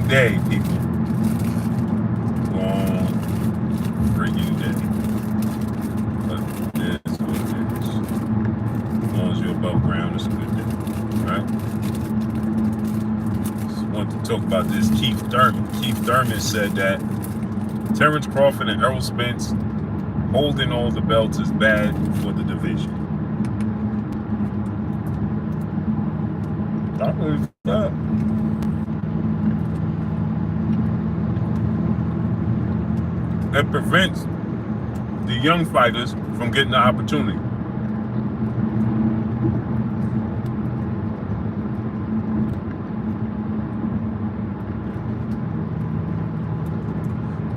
day, people. Long freaking day. But it is what it is. As long as you're above ground, it's a good day. Right? Just want to talk about this Kieth Thurman. Kieth Thurman said that Terrence Crawford and Errol Spence holding all the belts is bad for the division. I believe that. It prevents the young fighters from getting the opportunity.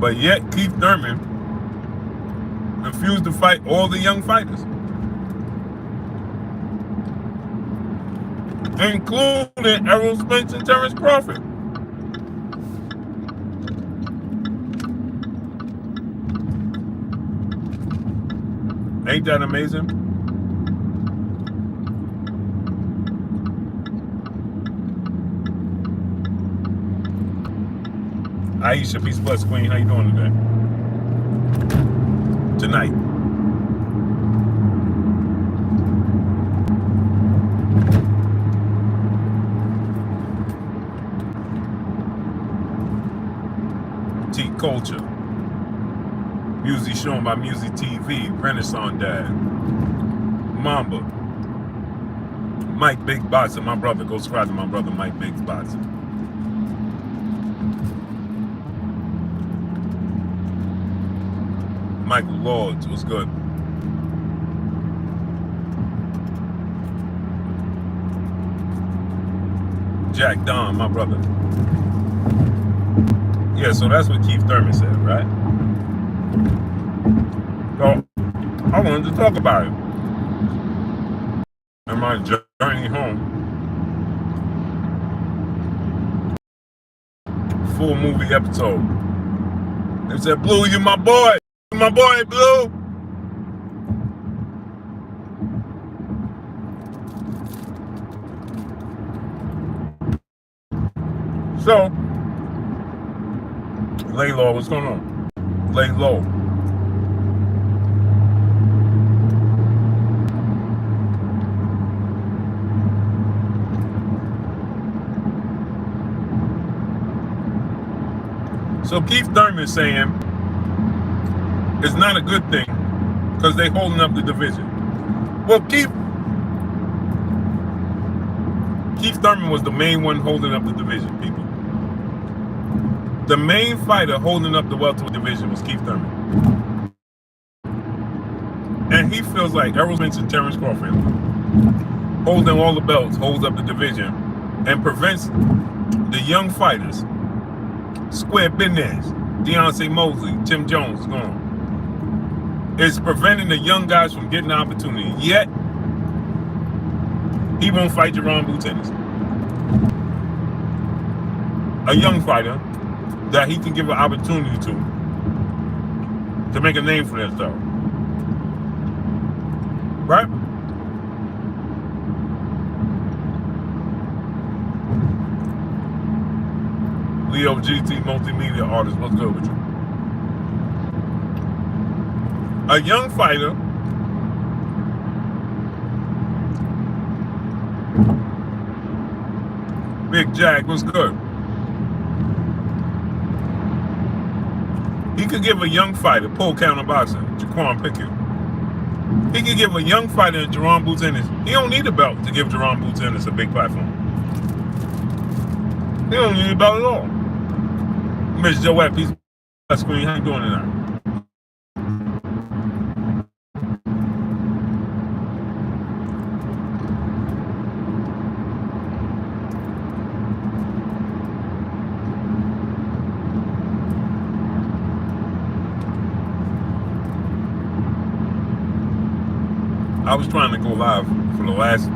But yet, Kieth Thurman refused to fight all the young fighters, including Errol Spence and Terrence Crawford. Ain't that amazing? Aisha, peace bless queen. How you doing today? Tonight. T Culture. Music shown by Music TV. Renaissance Dad. Mamba. Mike Big Boxer, my brother. Go subscribe to my brother Mike Big Boxer. Michael Lords, what's good? Jack Don, my brother. Yeah, so that's what Kieth Thurman said, right? So I wanted to talk about it. In my journey home. Full movie episode. They said, Blue, you my boy. My boy, Blue. So, lay low. What's going on? Lay low. So Kieth Thurman is saying it's not a good thing because they holding up the division. Well, Kieth Thurman was the main one holding up the division, people. The main fighter holding up the welterweight division was Kieth Thurman. And he feels like Errol Spence and Terrence Crawford holding all the belts, holds up the division, and prevents the young fighters, Square Business, Deontay Mosley, Tim Jones, gone. It's preventing the young guys from getting the opportunity. Yet, he won't fight Jaron Ennis. A young fighter that he can give an opportunity to make a name for themselves. Right? Leo GT multimedia artist, what's good with you? A young fighter Big Jack, what's good? He could give a young fighter, pole counter boxer, Jaquan Pickett. He could give a young fighter Jaron Ennis. He don't need a belt to give Jaron Ennis a big platform. He don't need a belt at all. Miss Joette, peace bless queen. How you doing tonight? I was trying to go live for the last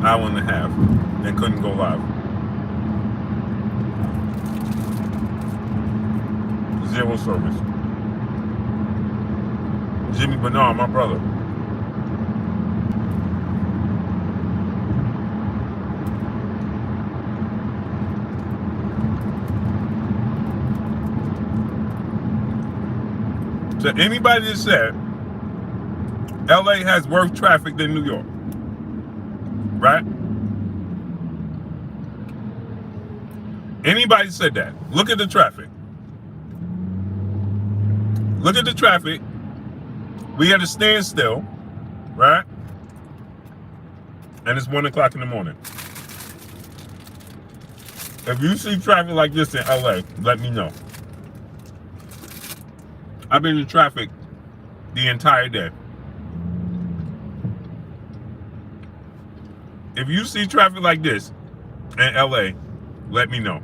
hour and a half and couldn't go live. Zero service. Jimmy Bernard, my brother. So anybody that said LA has worse traffic than New York, right? Anybody said that? Look at the traffic. Look at the traffic. We had a standstill, right? And it's 1 o'clock in the morning. If you see traffic like this in LA, let me know. I've been in traffic the entire day. If you see traffic like this in LA, let me know.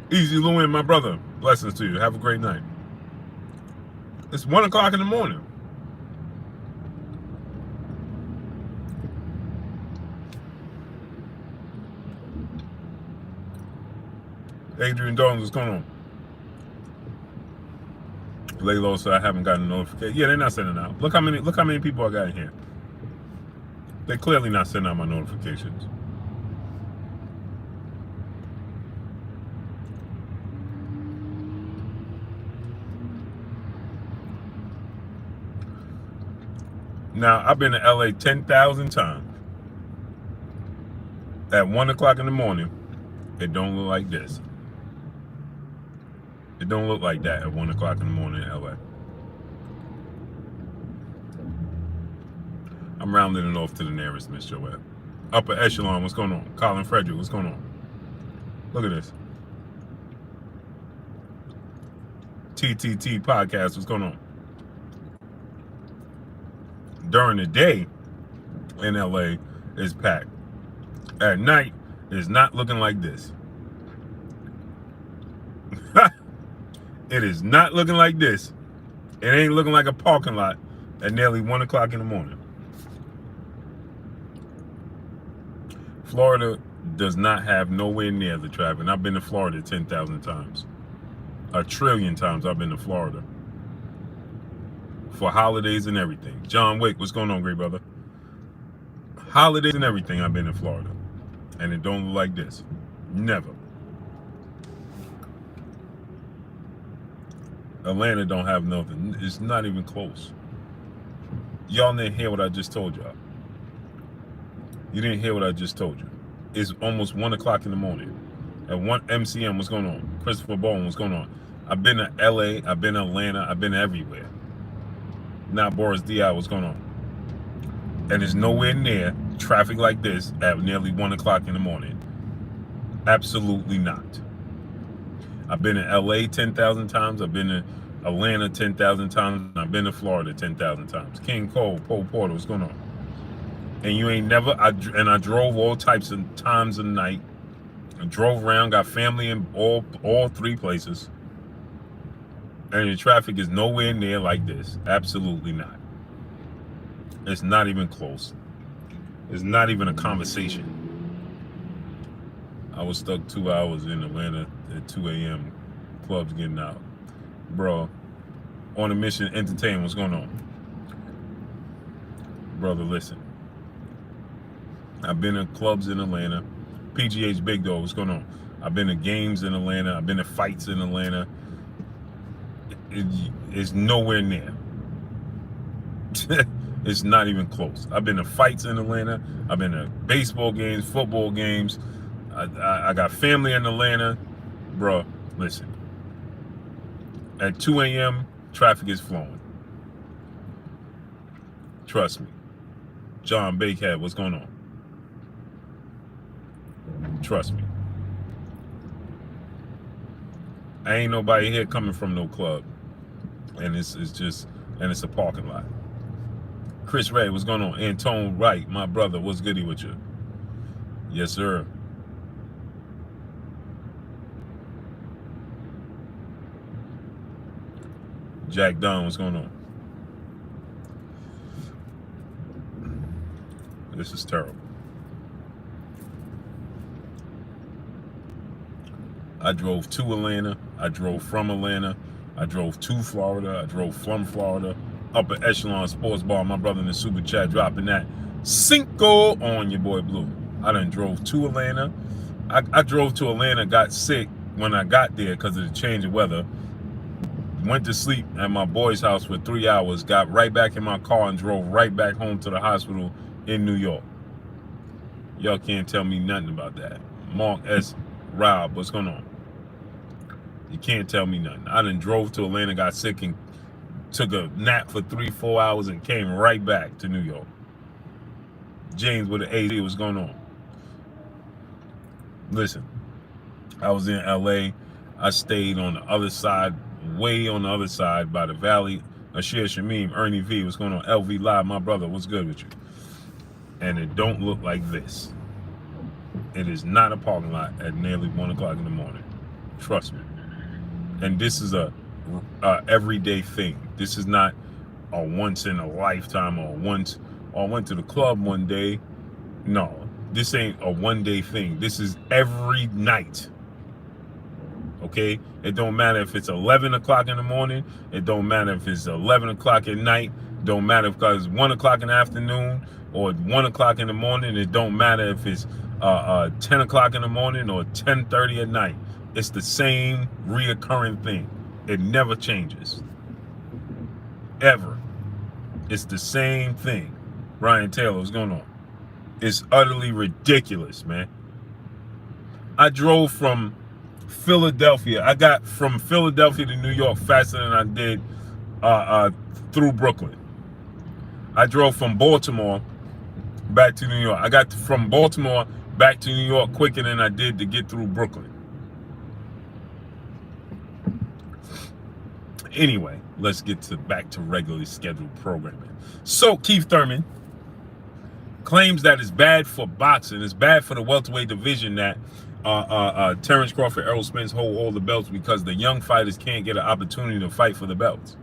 Easy Lewin, my brother. Blessings to you. Have a great night. It's 1 o'clock in the morning. Adrian Dolan, what's going on? Lay low, so I haven't gotten a notification. Yeah, they're not sending out. Look how many people I got in here. They're clearly not sending out my notifications. Now, I've been to LA 10,000 times. At 1 o'clock in the morning, it don't look like this. It don't look like that at 1 o'clock in the morning in LA. I'm rounding it off to the nearest, Miss Joette. Upper echelon, what's going on? Colin Frederick, what's going on? Look at this. TTT podcast, what's going on? During the day in LA is packed. At night, it's not looking like this. It is not looking like this. It ain't looking like a parking lot at nearly 1 o'clock in the morning. Florida does not have nowhere near the traffic. And I've been to Florida 10,000 times. 1 trillion times I've been to Florida. For holidays and everything. John Wick, what's going on, great brother? Holidays and everything, I've been in Florida. And it don't look like this. Never. Atlanta don't have nothing. It's not even close. Y'all didn't hear what I just told y'all. You didn't hear what I just told you. It's almost 1 o'clock in the morning. At 1 MCM, what's going on? Christopher Bowen, what's going on? I've been to LA, I've been to Atlanta, I've been everywhere. Now Boris Diaz, what's going on? And it's nowhere near traffic like this at nearly 1 o'clock in the morning. Absolutely not. I've been in LA 10,000 times. I've been to Atlanta 10,000 times. And I've been to Florida 10,000 times. King Cole, Paul Porter, what's going on? And you ain't never, I drove all types of times of the night. I drove around, got family in all 3 places. And the traffic is nowhere near like this. Absolutely not. It's not even close. It's not even a conversation. I was stuck 2 hours in Atlanta at 2 a.m. Clubs getting out. Bro, on a mission, entertain, what's going on? Brother, listen. I've been in clubs in Atlanta. PGH Big Dog, what's going on? I've been to games in Atlanta. I've been to fights in Atlanta. It's nowhere near. It's not even close. I've been to fights in Atlanta. I've been to baseball games, football games. I got family in Atlanta. Bro, listen. At 2 a.m., traffic is flowing. Trust me. John Bakehead, what's going on? Trust me. I ain't nobody here coming from no club. And it's a parking lot. Chris Ray, what's going on? Antone Wright, my brother, what's goody with you? Yes, sir. Jack Dunn, what's going on? This is terrible. I drove to Atlanta. I drove from Atlanta. I drove to Florida. I drove from Florida. Upper Echelon Sports Bar. My brother in the super chat dropping that Cinco on your boy Blue. I done drove to Atlanta. I drove to Atlanta, got sick when I got there because of the change of weather. Went to sleep at my boy's house for 3 hours, got right back in my car and drove right back home to the hospital in New York. Y'all can't tell me nothing about that. Mark S. Rob, what's going on? You can't tell me nothing. I done drove to Atlanta, got sick, and took a nap for 3-4 hours and came right back to New York. James with an AD, what's going on? Listen, I was in LA. I stayed on the other side, way on the other side by the valley. Ashir Shamim, Ernie V, what's going on? LV Live, my brother, what's good with you? And it don't look like this. It is not a parking lot at nearly 1 o'clock in the morning. Trust me. And this is a everyday thing. This is not a once in a lifetime or I went to the club one day. No, this ain't a one-day thing. This is every night. Okay? It don't matter if it's 11 o'clock in the morning. It don't matter if it's 11 o'clock at night. Don't matter if it's 1 o'clock in the afternoon or 1 o'clock in the morning. It don't matter if it's 10 o'clock in the morning or 10:30 at night. It's the same reoccurring thing. It never changes. Ever. It's the same thing. Ryan Taylor, what's going on? It's utterly ridiculous, man. I drove from Philadelphia. I got from Philadelphia to New York faster than I did through Brooklyn. I drove from Baltimore back to New York. I got from Baltimore back to New York quicker than I did to get through Brooklyn. Anyway, let's get back to regularly scheduled programming. So Kieth Thurman claims that it's bad for boxing. It's bad for the welterweight division that Terrence Crawford, Errol Spence hold all the belts because the young fighters can't get an opportunity to fight for the belts.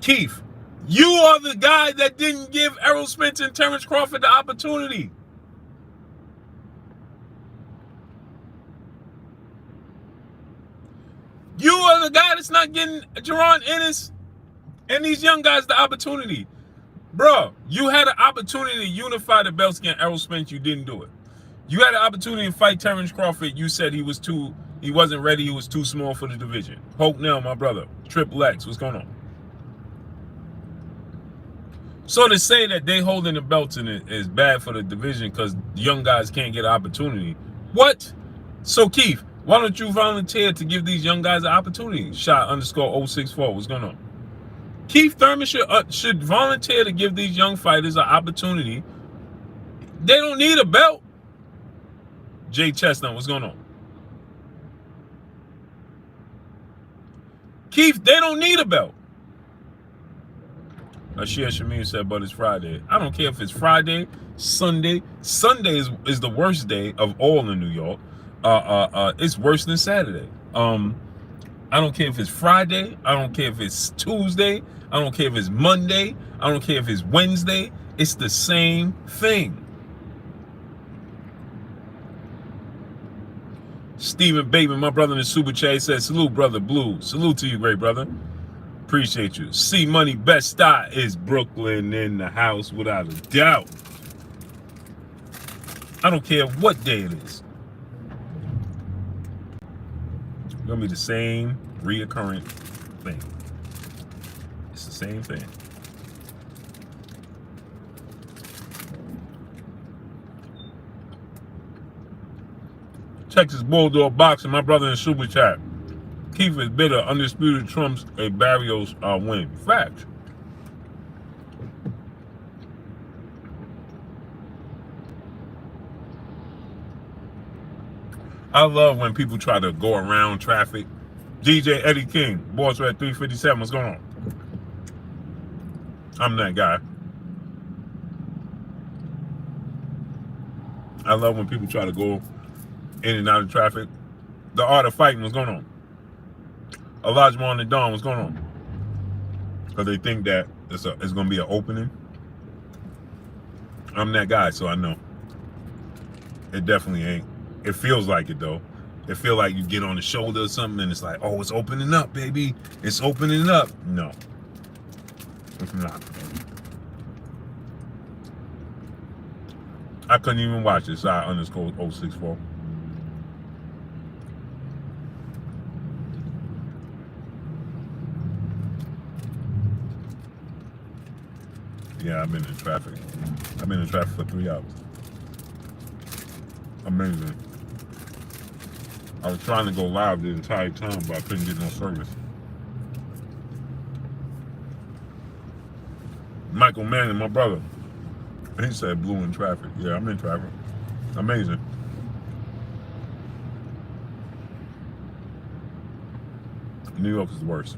Kieth, you are the guy that didn't give Errol Spence and Terrence Crawford the opportunity. You are the guy that's not getting Jaron, Ennis, and these young guys the opportunity. Bro, you had an opportunity to unify the belts against Errol Spence. You didn't do it. You had an opportunity to fight Terrence Crawford. You said he wasn't ready. He was too small for the division. Hope Nell, my brother. Triple X, what's going on? So to say that they holding the belts in it is bad for the division because young guys can't get an opportunity. What? So Kieth, why don't you volunteer to give these young guys an opportunity? Shot _064. What's going on? Kieth Thurman should volunteer to give these young fighters an opportunity. They don't need a belt. Jay Chestnut, what's going on? Kieth, they don't need a belt. Ashir Shamir said, but it's Friday. I don't care if it's Friday, Sunday. Sunday is the worst day of all in New York. It's worse than Saturday. I don't care if it's Friday. I don't care if it's Tuesday. I don't care if it's Monday. I don't care if it's Wednesday. It's the same thing. Stephen Bateman, my brother in the super chat, said, salute, brother Blue. Salute to you, great brother. Appreciate you. C Money best style is Brooklyn in the house without a doubt. I don't care what day it is. It's gonna be the same reoccurring thing. It's the same thing. Texas Bulldog Boxing, my brother in the super chat. Kieth is bitter. Undisputed trumps a Barrios win. Fact. I love when people try to go around traffic. DJ Eddie King, boss at 357. What's going on? I'm that guy. I love when people try to go in and out of traffic. The art of fighting. What's going on? Elijah on the Dawn, what's going on? Because they think that it's going to be an opening. I'm that guy, so I know. It definitely ain't. It feels like it, though. It feel like you get on the shoulder or something and it's like, oh, it's opening up, baby. It's opening up. No, it's not. I couldn't even watch it. _064. Yeah, I've been in traffic. I've been in traffic for 3 hours. Amazing. I was trying to go live the entire time, but I couldn't get no service. Michael Manning, my brother, he said blue in traffic. Yeah, I'm in traffic. Amazing. New York is the worst.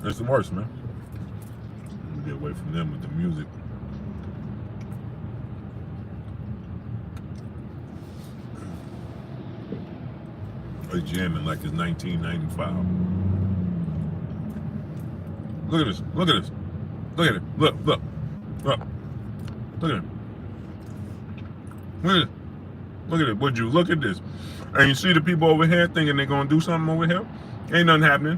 It's the worst, man. Get away from them with the music. They're jamming like it's 1995. Look at this. Look at this. Look at it. Look. Look. Look. Look at it. Look at it. Look at it. Would you look at this? And you see the people over here thinking they're gonna do something over here? Ain't nothing happening.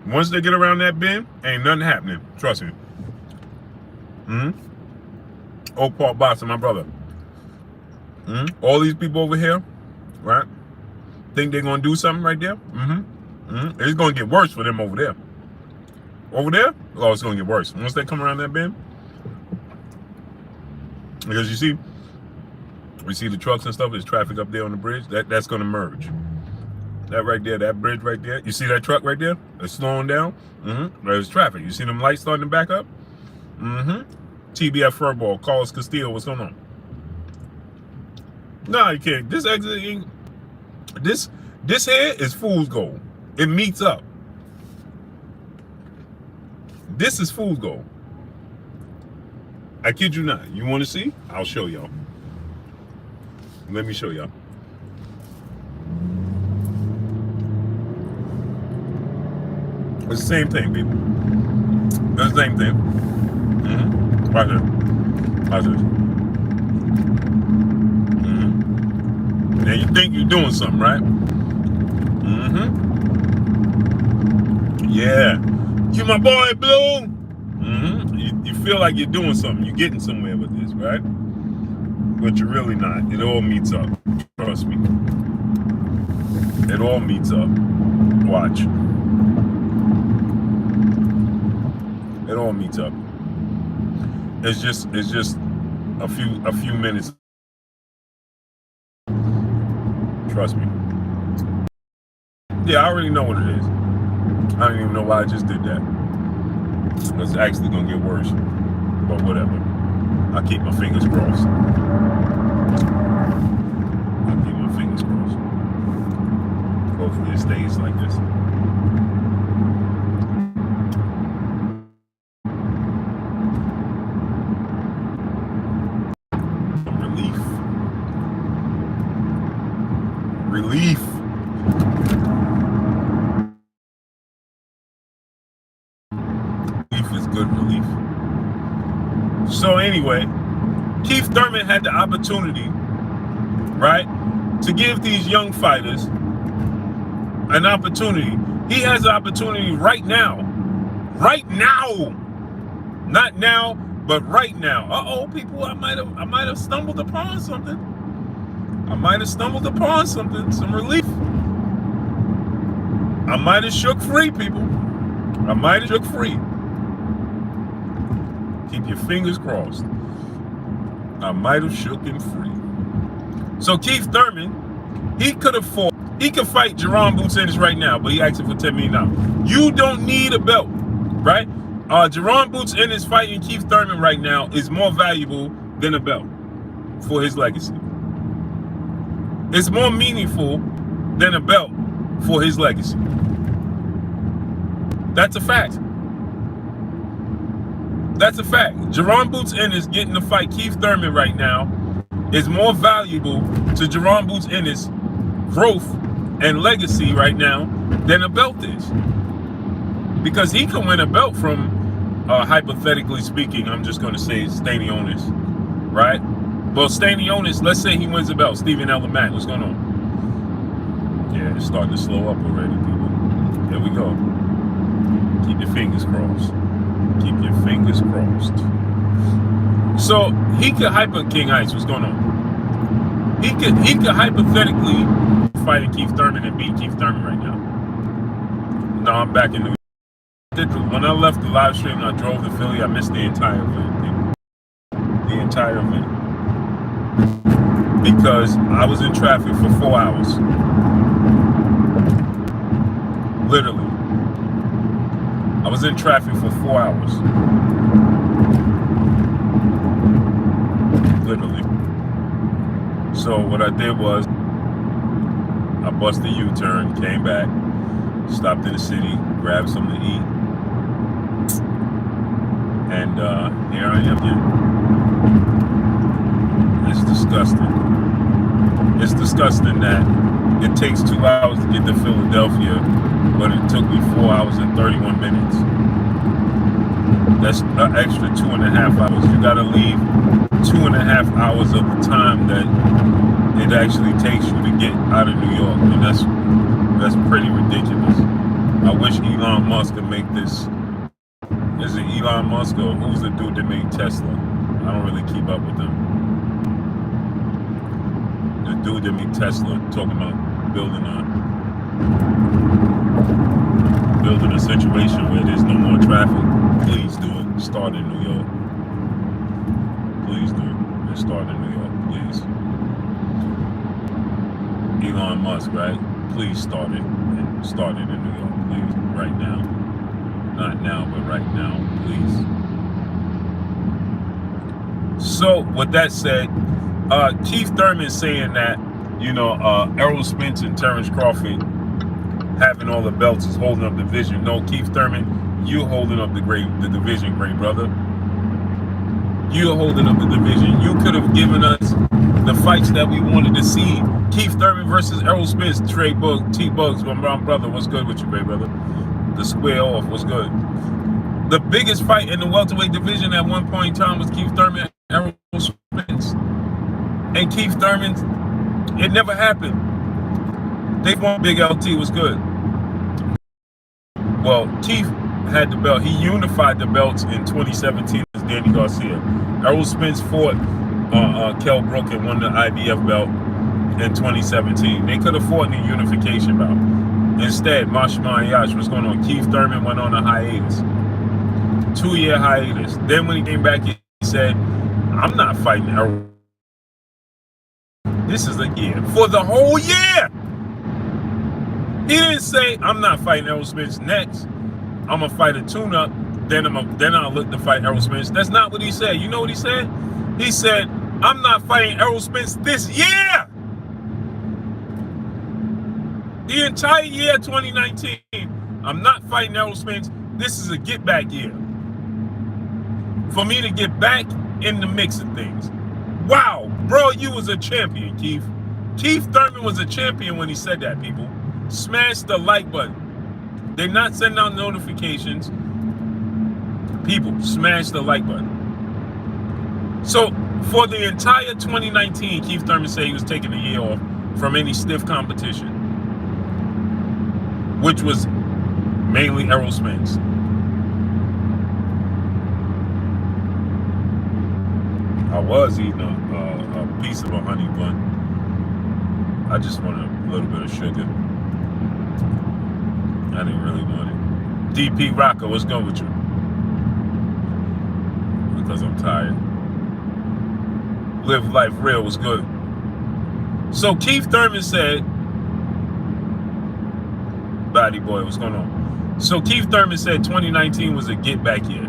Once they get around that bend, ain't nothing happening. Trust me. Old Paul Boston, my brother. All these people over here, right? Think they're gonna do something right there? It's gonna get worse for them over there. Over there? Oh, it's gonna get worse. Once they come around that bend. Because you see, we see the trucks and stuff, there's traffic up there on the bridge. That's gonna merge. That right there, that bridge right there. You see that truck right there? It's slowing down. There's traffic. You see them lights starting to back up? TBF Furball, Carlos Castillo, what's going on? No, you can't. This exit ain't. This here is fool's gold. It meets up. This is fool's gold. I kid you not. You want to see? I'll show y'all. Let me show y'all. It's the same thing, people. It's the same thing. Watch this. Watch this. Now you think you're doing something, right? Yeah. You my boy, Blue. You feel like you're doing something. You're getting somewhere with this, right? But you're really not. It all meets up. Trust me. It all meets up. Watch. It all meets up. It's just a few minutes. Trust me. Yeah, I already know what it is. I don't even know why I just did that. It's actually gonna get worse. But whatever. I'll keep my fingers crossed. I'll keep my fingers crossed. Hopefully it stays like this. Relief. Relief is good relief. So anyway, Kieth Thurman had the opportunity, right, to give these young fighters an opportunity. He has the opportunity right now. Right now. Not now, but right now. Uh-oh, people, I might have stumbled upon something. I might have stumbled upon something, some relief. I might have shook free, people. I might have shook free. Keep your fingers crossed. I might have shooken free. So Kieth Thurman, he could fight Jaron Boots Ennis right now, but he asking for $10 million. You don't need a belt, right? Jaron Boots Ennis fighting Kieth Thurman right now is more valuable than a belt for his legacy. It's more meaningful than a belt for his legacy. That's a fact. That's a fact. Jaron Boots Ennis getting to fight Kieth Thurman right now is more valuable to Jaron Boots Ennis' growth and legacy right now than a belt is. Because he can win a belt from, hypothetically speaking, I'm just going to say Stanionis, right? Well, Stanionis, let's say he wins the belt. Stephen L. Mack, what's going on? Yeah, it's starting to slow up already, people. Here we go. Keep your fingers crossed. Keep your fingers crossed. So he could King Ice. What's going on? He could hypothetically fight Keith Thurman and beat Keith Thurman right now. No, I'm back in New York. When I left the live stream and I drove to Philly, I missed the entire event, people. The entire event. Because I was in traffic for 4 hours. Literally. I was in traffic for 4 hours. Literally. So what I did was I busted a U-turn, came back, stopped in the city, grabbed something to eat, and here I am again. It's disgusting. It's disgusting that it takes 2 hours to get to Philadelphia, but it took me 4 hours and 31 minutes. That's an extra 2.5 hours. You gotta leave 2.5 hours of the time that it actually takes you to get out of New York, and that's pretty ridiculous. I wish Elon Musk could make this. Is it Elon Musk or who's the dude that made Tesla? I don't really keep up with them. The dude that made Tesla, talking about building a situation where there's no more traffic. Please do it. Start in New York. Please do it. And start in New York, please. Elon Musk, right? Please start it and start it in New York, please. Right now. Not now, but right now, please. So, with that said, Keith Thurman saying that, Errol Spence and Terrence Crawford having all the belts is holding up the division. No, Keith Thurman, you holding up the division, great brother. You're holding up the division. You could have given us the fights that we wanted to see. Keith Thurman versus Errol Spence, T-Bugs, my brother. What's good with you, great brother? The square off, what's good? The biggest fight in the welterweight division at one point in time was Keith Thurman and Errol Spence. And Keith Thurman, it never happened. They won. Big LT was good. Well, Keith had the belt. He unified the belts in 2017 as Danny Garcia. Errol Spence fought Kell Brook and won the IBF belt in 2017. They could have fought in the unification bout. Instead, Yash, what's going on? Keith Thurman went on a hiatus. 2-year hiatus. Then when he came back, he said, I'm not fighting Errol. This is a year. For the whole year! He didn't say, I'm not fighting Errol Spence next. I'm going to fight a tune-up. Then I'll look to fight Errol Spence. That's not what he said. You know what he said? He said, I'm not fighting Errol Spence this year! The entire year 2019, I'm not fighting Errol Spence. This is a get-back year. For me to get back in the mix of things. Wow, bro, you was a champion, Keith. Keith Thurman was a champion when he said that, people. Smash the like button. They're not sending out notifications. People, smash the like button. So, for the entire 2019, Keith Thurman said he was taking a year off from any stiff competition, which was mainly Errol Spence. I was eating a piece of a honey bun. I just wanted a little bit of sugar. I didn't really want it. DP Rocker, what's going with you? Because I'm tired. Live life real was good. So Keith Thurman said, Body boy, what's going on? So Keith Thurman said 2019 was a get back year.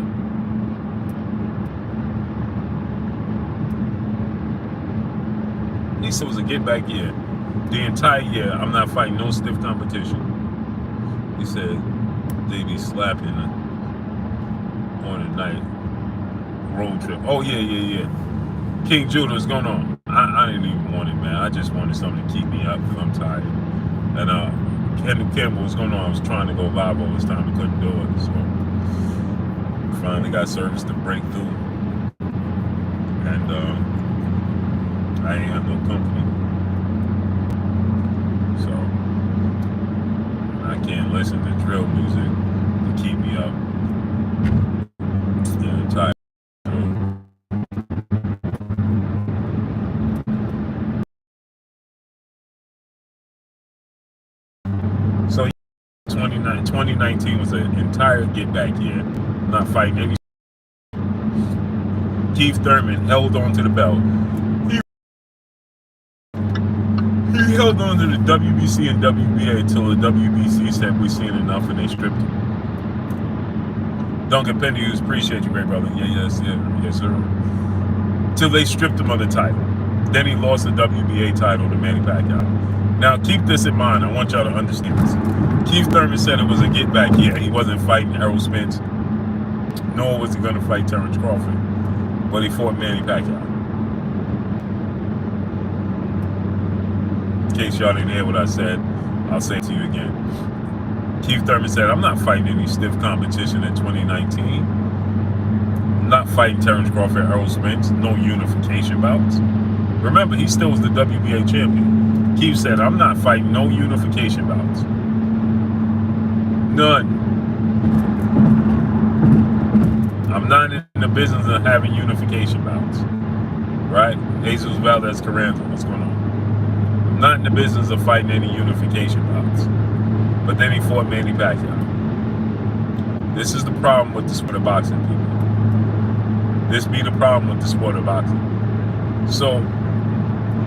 He said it was a get back year. The entire year, I'm not fighting no stiff competition. He said they be slapping on a night road trip. Oh yeah. King Judah, what's going on? I didn't even want it, man. I just wanted something to keep me up because I'm tired. And Kendall Campbell, what's going on? I was trying to go live all this time, I couldn't do it. So finally got service to break through. And I ain't have no company. So I can't listen to drill music to keep me up. Yeah, I'm tired. So 2019 was an entire get back year. Not fighting any. Keith Thurman held on to the belt. He held on to the WBC and WBA until the WBC said we've seen enough and they stripped him. Duncan Pennews, appreciate you, great brother. Yes, sir. Till they stripped him of the title. Then he lost the WBA title to Manny Pacquiao. Now keep this in mind. I want y'all to understand this. Keith Thurman said it was a get back year. He wasn't fighting Errol Spence, nor was he going to fight Terrence Crawford, but he fought Manny Pacquiao. In case y'all didn't hear what I said, I'll say it to you again. Keith Thurman said, I'm not fighting any stiff competition in 2019. I'm not fighting Terrence Crawford, Errol Spence, no unification bouts. Remember, he still was the WBA champion. Keith said, I'm not fighting no unification bouts. None. I'm not in the business of having unification bouts. Right? Jesus Valdez Carranza, what's going on? I'm not in the business of fighting any unification bouts. But then he fought Manny Pacquiao. This is the problem with the sport of boxing, people. This be the problem with the sport of boxing. So,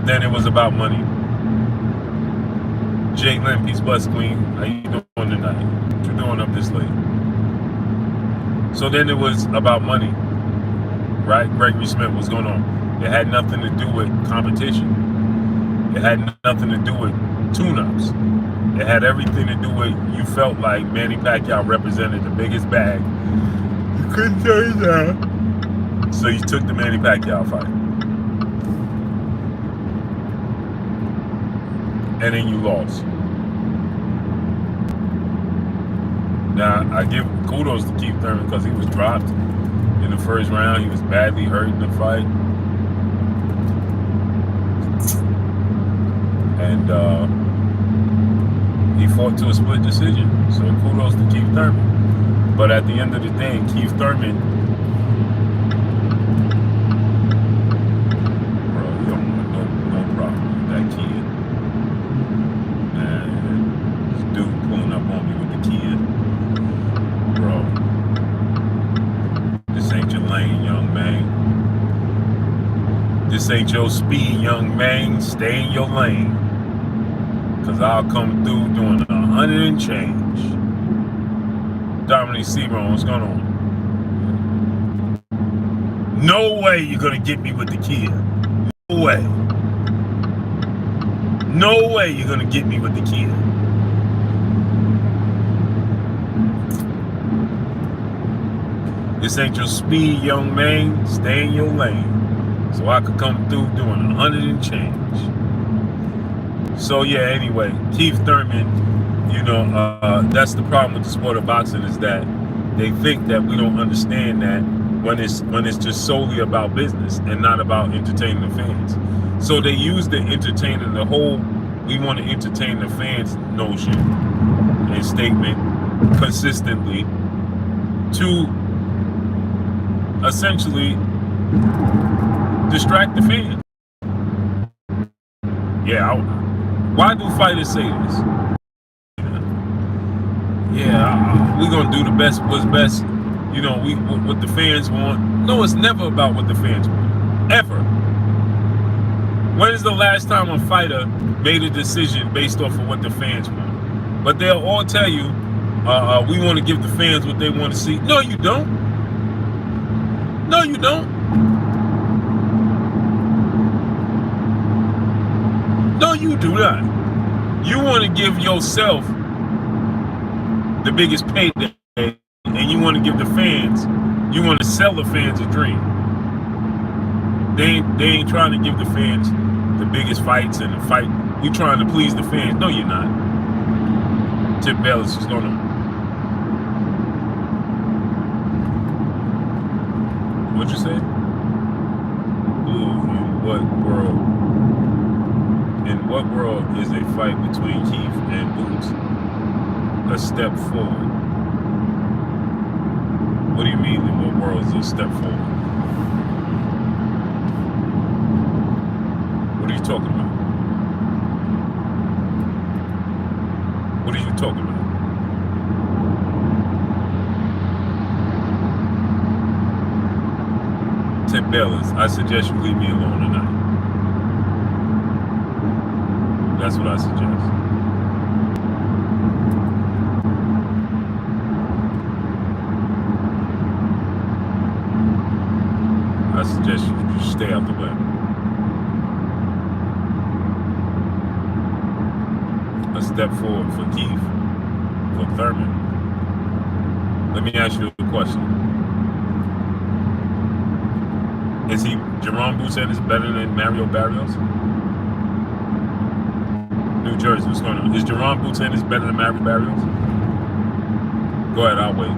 then it was about money. Jay Lynn, peace, bless, queen. How you doing tonight? What you doing up this late? So then it was about money, right? Gregory Smith, what's going on? It had nothing to do with competition. It had nothing to do with tune-ups. It had everything to do with you felt like Manny Pacquiao represented the biggest bag. You couldn't say that. So you took the Manny Pacquiao fight. And then you lost. Now, I give kudos to Keith Thurman because he was dropped in the first round. He was badly hurt in the fight. And he fought to a split decision. So kudos to Keith Thurman. But at the end of the day, Keith Thurman, bro, you don't want no problem with that kid. Man, this dude pulling up on me with the kid. Bro, this ain't your lane, young man. This ain't your speed, young man. Stay in your lane. Cause I'll come through doing 100 and change. Dominic Sebron, what's going on? No way you're gonna get me with the kid. No way. No way you're gonna get me with the kid. This ain't your speed, young man. Stay in your lane. So I could come through doing 100 and change. So yeah, anyway, Keith Thurman, you know, that's the problem with the sport of boxing is that they think that we don't understand that when it's just solely about business and not about entertaining the fans. So they use the entertaining, the whole we want to entertain the fans notion and statement consistently to essentially distract the fans. Yeah, why do fighters say this? Yeah, we're gonna do the best, what's best. You know, what the fans want. No, it's never about what the fans want, ever. When is the last time a fighter made a decision based off of what the fans want? But they'll all tell you, we want to give the fans what they want to see. No, you don't. No, you don't. No, you do not. You want to give yourself the biggest payday, and you want to give the fans, you want to sell the fans a dream. They ain't trying to give the fans the biggest fights and the fight. We trying to please the fans. No, you're not. Tip Bellis is going on. What'd you say? Ooh, what world? what world is a fight between Kieth and Boots a step forward? What do you mean in what world is a step forward? What are you talking about? What are you talking about? Tim Bayless, I suggest you leave me alone tonight. That's what I suggest. I suggest you stay out the way. A step forward for Kieth, for Thurman. Let me ask you a question. Is Jaron Boots Ennis better than Mario Barrios? New Jersey, what's going on? Is Jaron Boots Ennis better than Mario Barrios? Go ahead, I'll wait.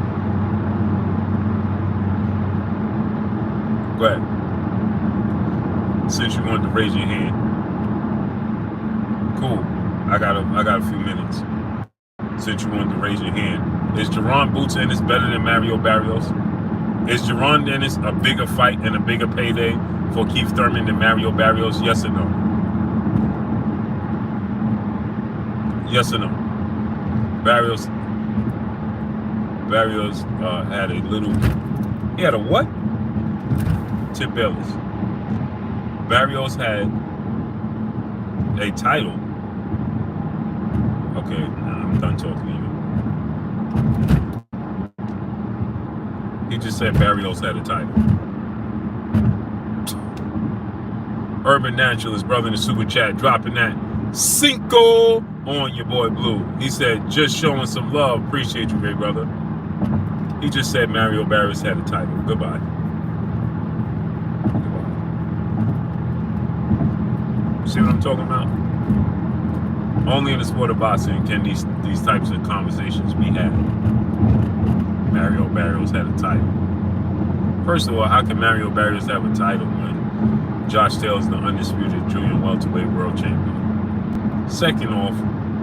Go ahead. Since you wanted to raise your hand. Cool. I got a few minutes. Since you wanted to raise your hand. Is Jaron Boots Ennis better than Mario Barrios? Is Jaron Ennis a bigger fight and a bigger payday for Kieth Thurman than Mario Barrios? Yes or no? Yes or no? Barrios had a little. He had a what? Tim Bayless. Barrios had a title. Okay, I'm done talking to you. He just said Barrios had a title. Urban Naturalist, brother in the super chat, dropping that Cinco on your boy Blue. He said, just showing some love. Appreciate you, big brother. He just said Mario Barrios had a title. Goodbye. See what I'm talking about? Only in the sport of boxing can these types of conversations be had. Mario Barrios had a title. First of all, how can Mario Barrios have a title when Josh Taylor's the undisputed junior welterweight world champion? Second off,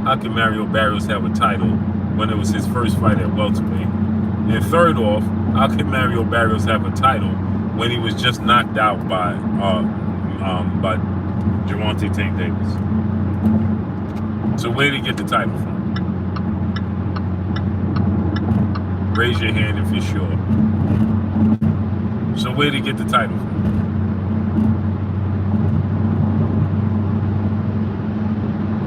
how can Mario Barrios have a title when it was his first fight at welterweight? And third off, how can Mario Barrios have a title when he was just knocked out by Gervonta Tank Davis? So where did he get the title from? Raise your hand if you're sure. So where did he get the title from?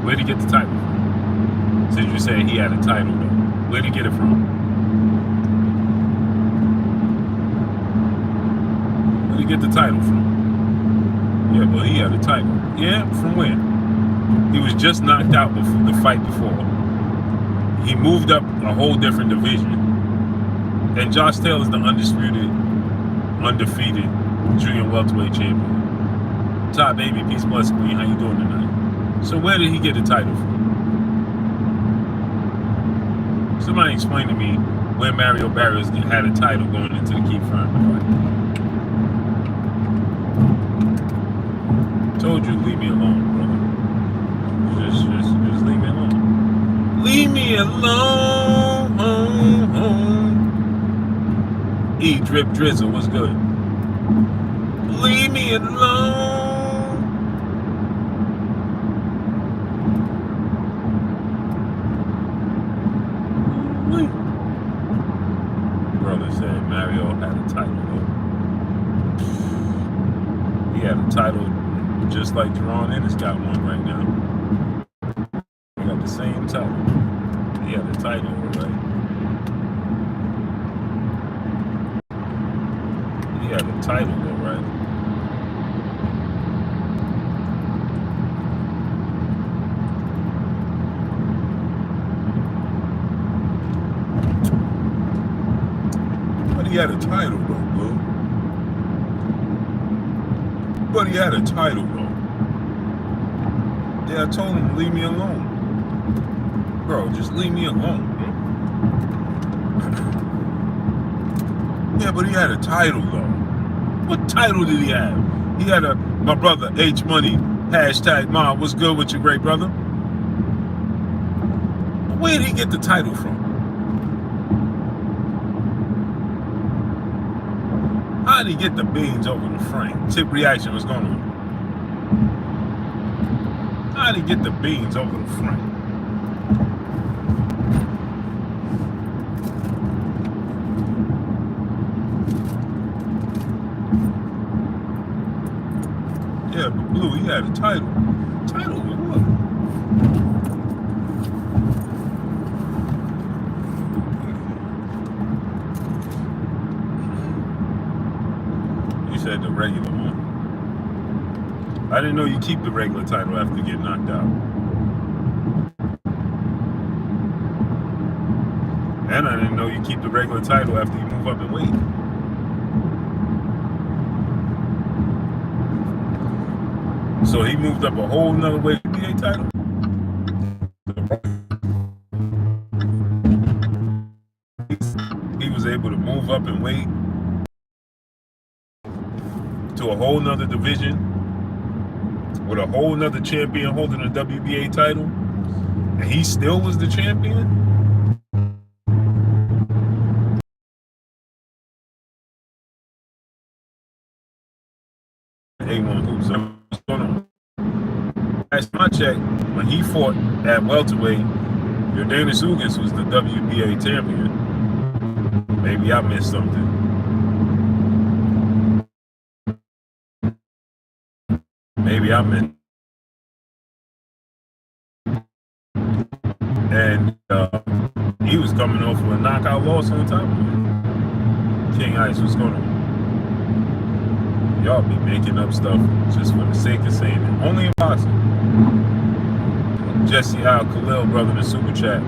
Where did he get the title from? Since you said he had a title though. Where did he get it from? Where did he get the title from? Yeah, well, he had a title. Yeah, from where? He was just knocked out before the fight before. He moved up a whole different division. And Josh Taylor's the undisputed, undefeated junior welterweight champion. Top baby, peace, bless, queen. How you doing tonight? So where did he get the title from? Somebody explain to me where Mario Barrios had a title going into the Kieth Thurman fight. Told you, leave me alone, brother. Just leave me alone. Leave me alone. E drip drizzle, what's good? Leave me alone. Brother said Mario had a title though. He had a title just like Jaron Ennis got one right now. He got the same title. He had a title, right? He had a title, though, right? But he had a title, though, bro. But he had a title, though. Yeah, I told him to leave me alone. Bro, just leave me alone, bro. Yeah, but he had a title, though. What title did he have? He had my brother, H Money. Hashtag Mom, what's good with you, great brother? Where did he get the title from? How did he get the beans over the frame? Tip reaction, what's going on? How did he get the beans over the frame? Yeah, but Blue, he had a title. Title with what? You said the regular one. I didn't know you keep the regular title after you get knocked out. And I didn't know you keep the regular title after you move up in weight. So he moved up a whole nother WBA title. He was able to move up in weight to a whole nother division with a whole nother champion holding a WBA title, and he still was the champion. A1 hoops. What's going on? That's my check. When he fought at welterweight, your Ennis was the WBA champion. Maybe I missed something. Maybe I missed. And he was coming off with a knockout loss on top of it. King Ice, what's going on? Y'all be making up stuff just for the sake of saying it. Only in boxing. Jesse Al Khalil, brother, in the super chat.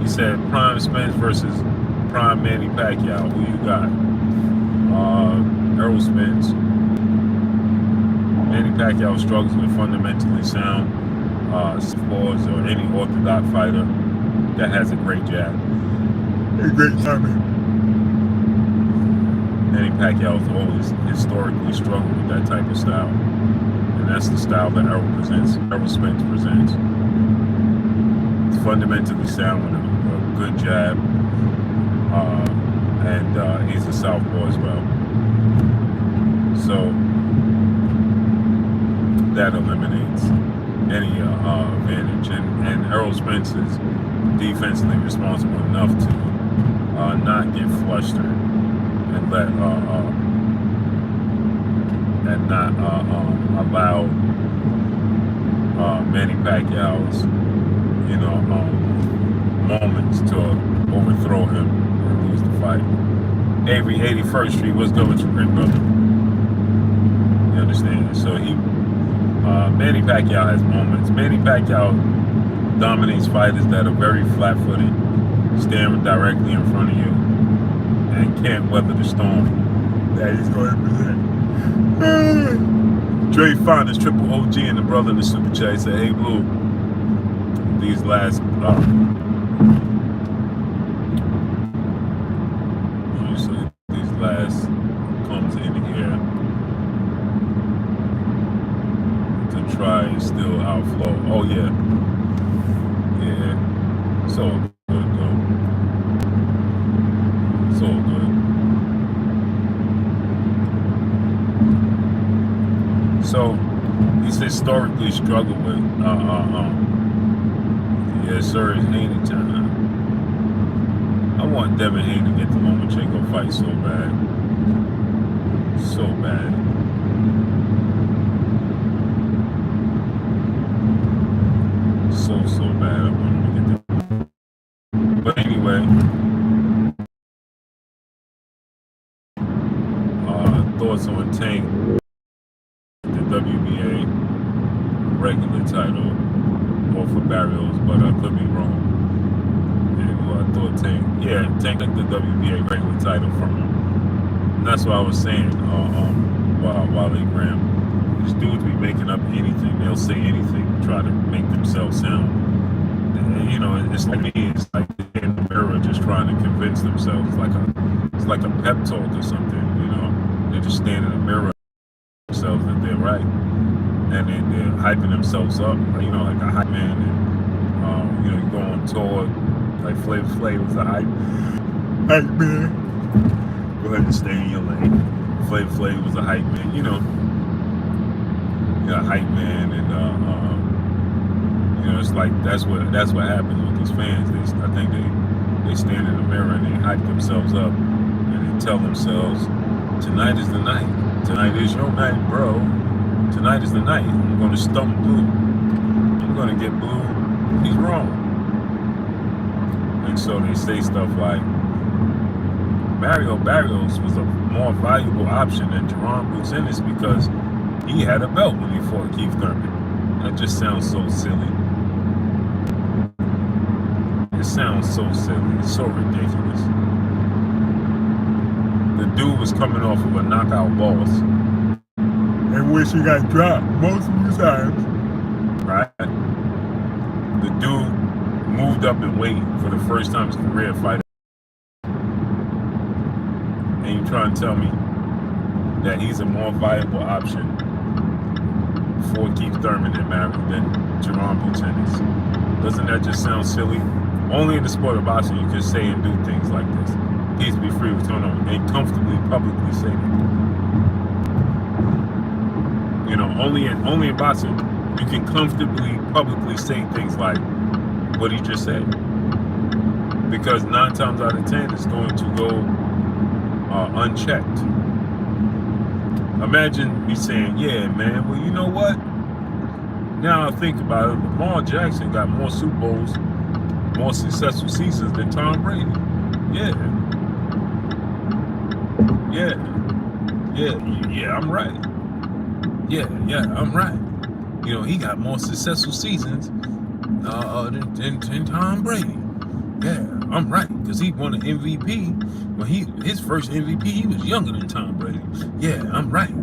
He said Prime Spence versus Prime Manny Pacquiao. Who you got? Errol Spence. Manny Pacquiao struggles with fundamentally sound sports or any orthodox fighter that has a great jab. A great timing. Manny Pacquiao has always historically struggled with that type of style. And that's the style that Errol Spence presents. It's fundamentally sound with a good jab. And he's a southpaw as well. So that eliminates any advantage. And Errol Spence is defensively responsible enough to not get flustered and let and not allow Manny Pacquiao's moments to overthrow him and lose the fight. Avery 81st Street, what's good with you, great brother? You understand? So Manny Pacquiao has moments. Manny Pacquiao dominates fighters that are very flat-footed, staring directly in front of you, and can't weather the storm that he's going to present. Dre Fond is Triple OG and the brother in the super chat. He said, hey, Blue, these last comes in here to try and still outflow. Oh, yeah. Yeah. So good, though. So good. So he's historically struggled with yeah, sir, it's Haney time. I want Devin Haney to get the Lomachenko fight so bad. So bad. So bad. I want him to get that. But anyway, thoughts on Tank, the WBA regular title, or for Barrios, but I could be wrong. And I thought Tank took the WBA regular title from him. And that's what I was saying while they Graham. These dudes be making up anything. They'll say anything to try to make themselves sound. And, it's like me. It's like they're in the mirror just trying to convince themselves. It's like a pep talk or something. They just stand in the mirror themselves that they're right. and then they're hyping themselves up, you know, like a hype man, and you know, you go on tour, like Flavor Flav was a hype man. Go ahead and stay in your lane. Flavor Flav was a hype man, you know, hype man, and you know, it's like that's what happens with these fans. I think they stand in the mirror and they hype themselves up, and they tell themselves, tonight is the night. Tonight is your night, bro. Tonight is the night. I'm going to stump Blue. I'm going to get Blue. He's wrong. And so they say stuff like, Barrios was a more valuable option than Jaron Ennis because he had a belt when he fought Kieth Thurman. That just sounds so silly. It sounds so silly. It's so ridiculous. The dude was coming off of a knockout loss, in which he got dropped multiple times. Right? The dude moved up in weight for the first time in his career fighting. And you trying to tell me that he's a more viable option for Kieth Thurman than Jaron Ennis? Doesn't that just sound silly? Only in the sport of boxing you can say and do things like this. Peace be free with Thurman and comfortably publicly say that. You know, only in boxing you can comfortably publicly say things like what he just said. Because 9 times out of 10 it's going to go unchecked. Imagine me saying, yeah, man, well, you know what? Now I think about it, Lamar Jackson got more Super Bowls, more successful seasons than Tom Brady. Yeah, I'm right. Yeah, I'm right. You know, he got more successful seasons than Tom Brady. Yeah, I'm right, because he won an MVP. When his first MVP, he was younger than Tom Brady. Yeah, I'm right.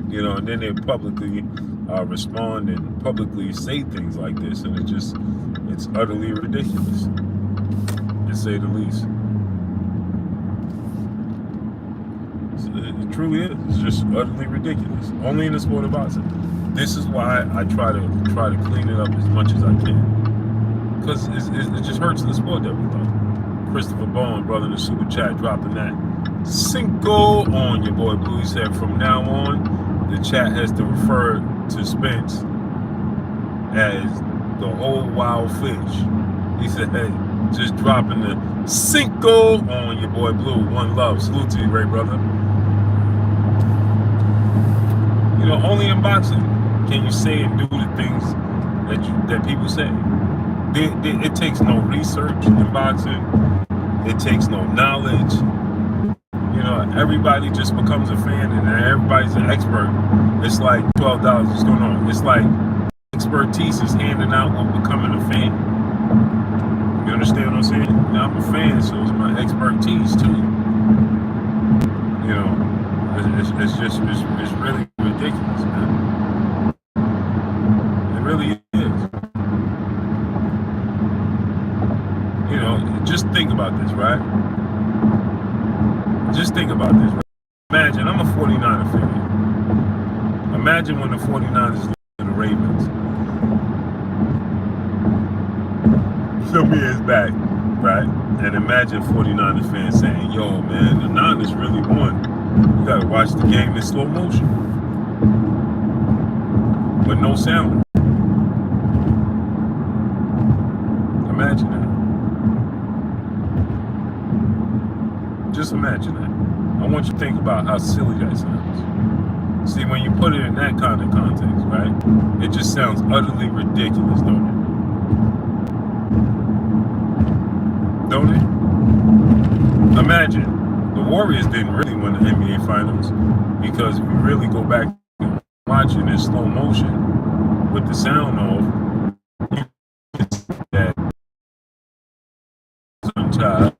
You know, and then they publicly respond and publicly say things like this, and it's utterly ridiculous, to say the least. It truly is. It's just utterly ridiculous. Only in the sport of boxing. This is why I try to clean it up as much as I can, because it just hurts the sport that we love. Christopher Bowen, brother in the super chat, dropping that Cinco on your boy Blue. He said from now on the chat has to refer to Spence as the whole wild fish. He said, hey, just dropping the Cinco on your boy Blue. One love. Salute to you, great brother. You know, only in boxing can you say and do the things that people say. It takes no research in boxing. It takes no knowledge. You know, everybody just becomes a fan and everybody's an expert. It's like $12. What's going on? It's like expertise is handing out what becoming a fan. You understand what I'm saying? Now, I'm a fan, so it's my expertise too. You know, it's really ridiculous, man. It really is. You know, just think about this, right? Just think about this, right? Imagine, I'm a 49er fan. Imagine when the 49ers lose to the Ravens. Some years back, right? And imagine 49er fans saying, yo, man, the Niners really won. You gotta watch the game in slow motion. With no sound. Imagine that. Just imagine that. I want you to think about how silly that sounds. See, when you put it in that kind of context, right? It just sounds utterly ridiculous, don't it? Don't it? Imagine, the Warriors didn't really win the NBA Finals because if you really go back and watch it in slow motion with the sound off, you can see that some child,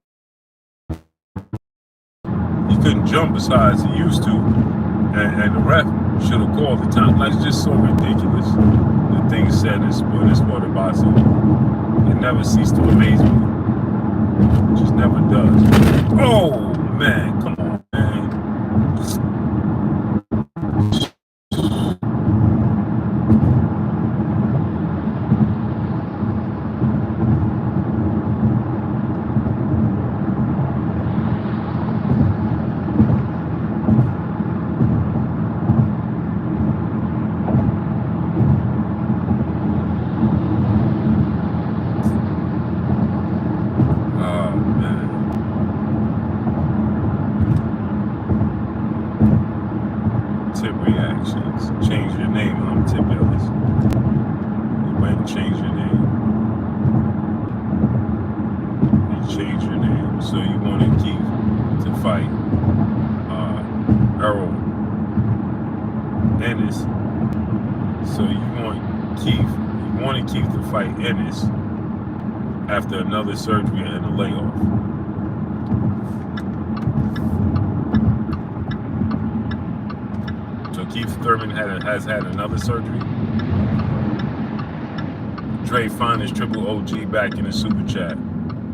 he couldn't jump as high as he used to, and the ref should have called the time. Like, it's just so ridiculous. The things said in sport of boxing, it never ceased to amaze me. It just never does. Oh man, come on, man. fight Errol Ennis. So you wanted Kieth to fight Ennis after another surgery and a layoff. So Kieth Thurman has had another surgery. Dre Finest Triple OG back in the super chat.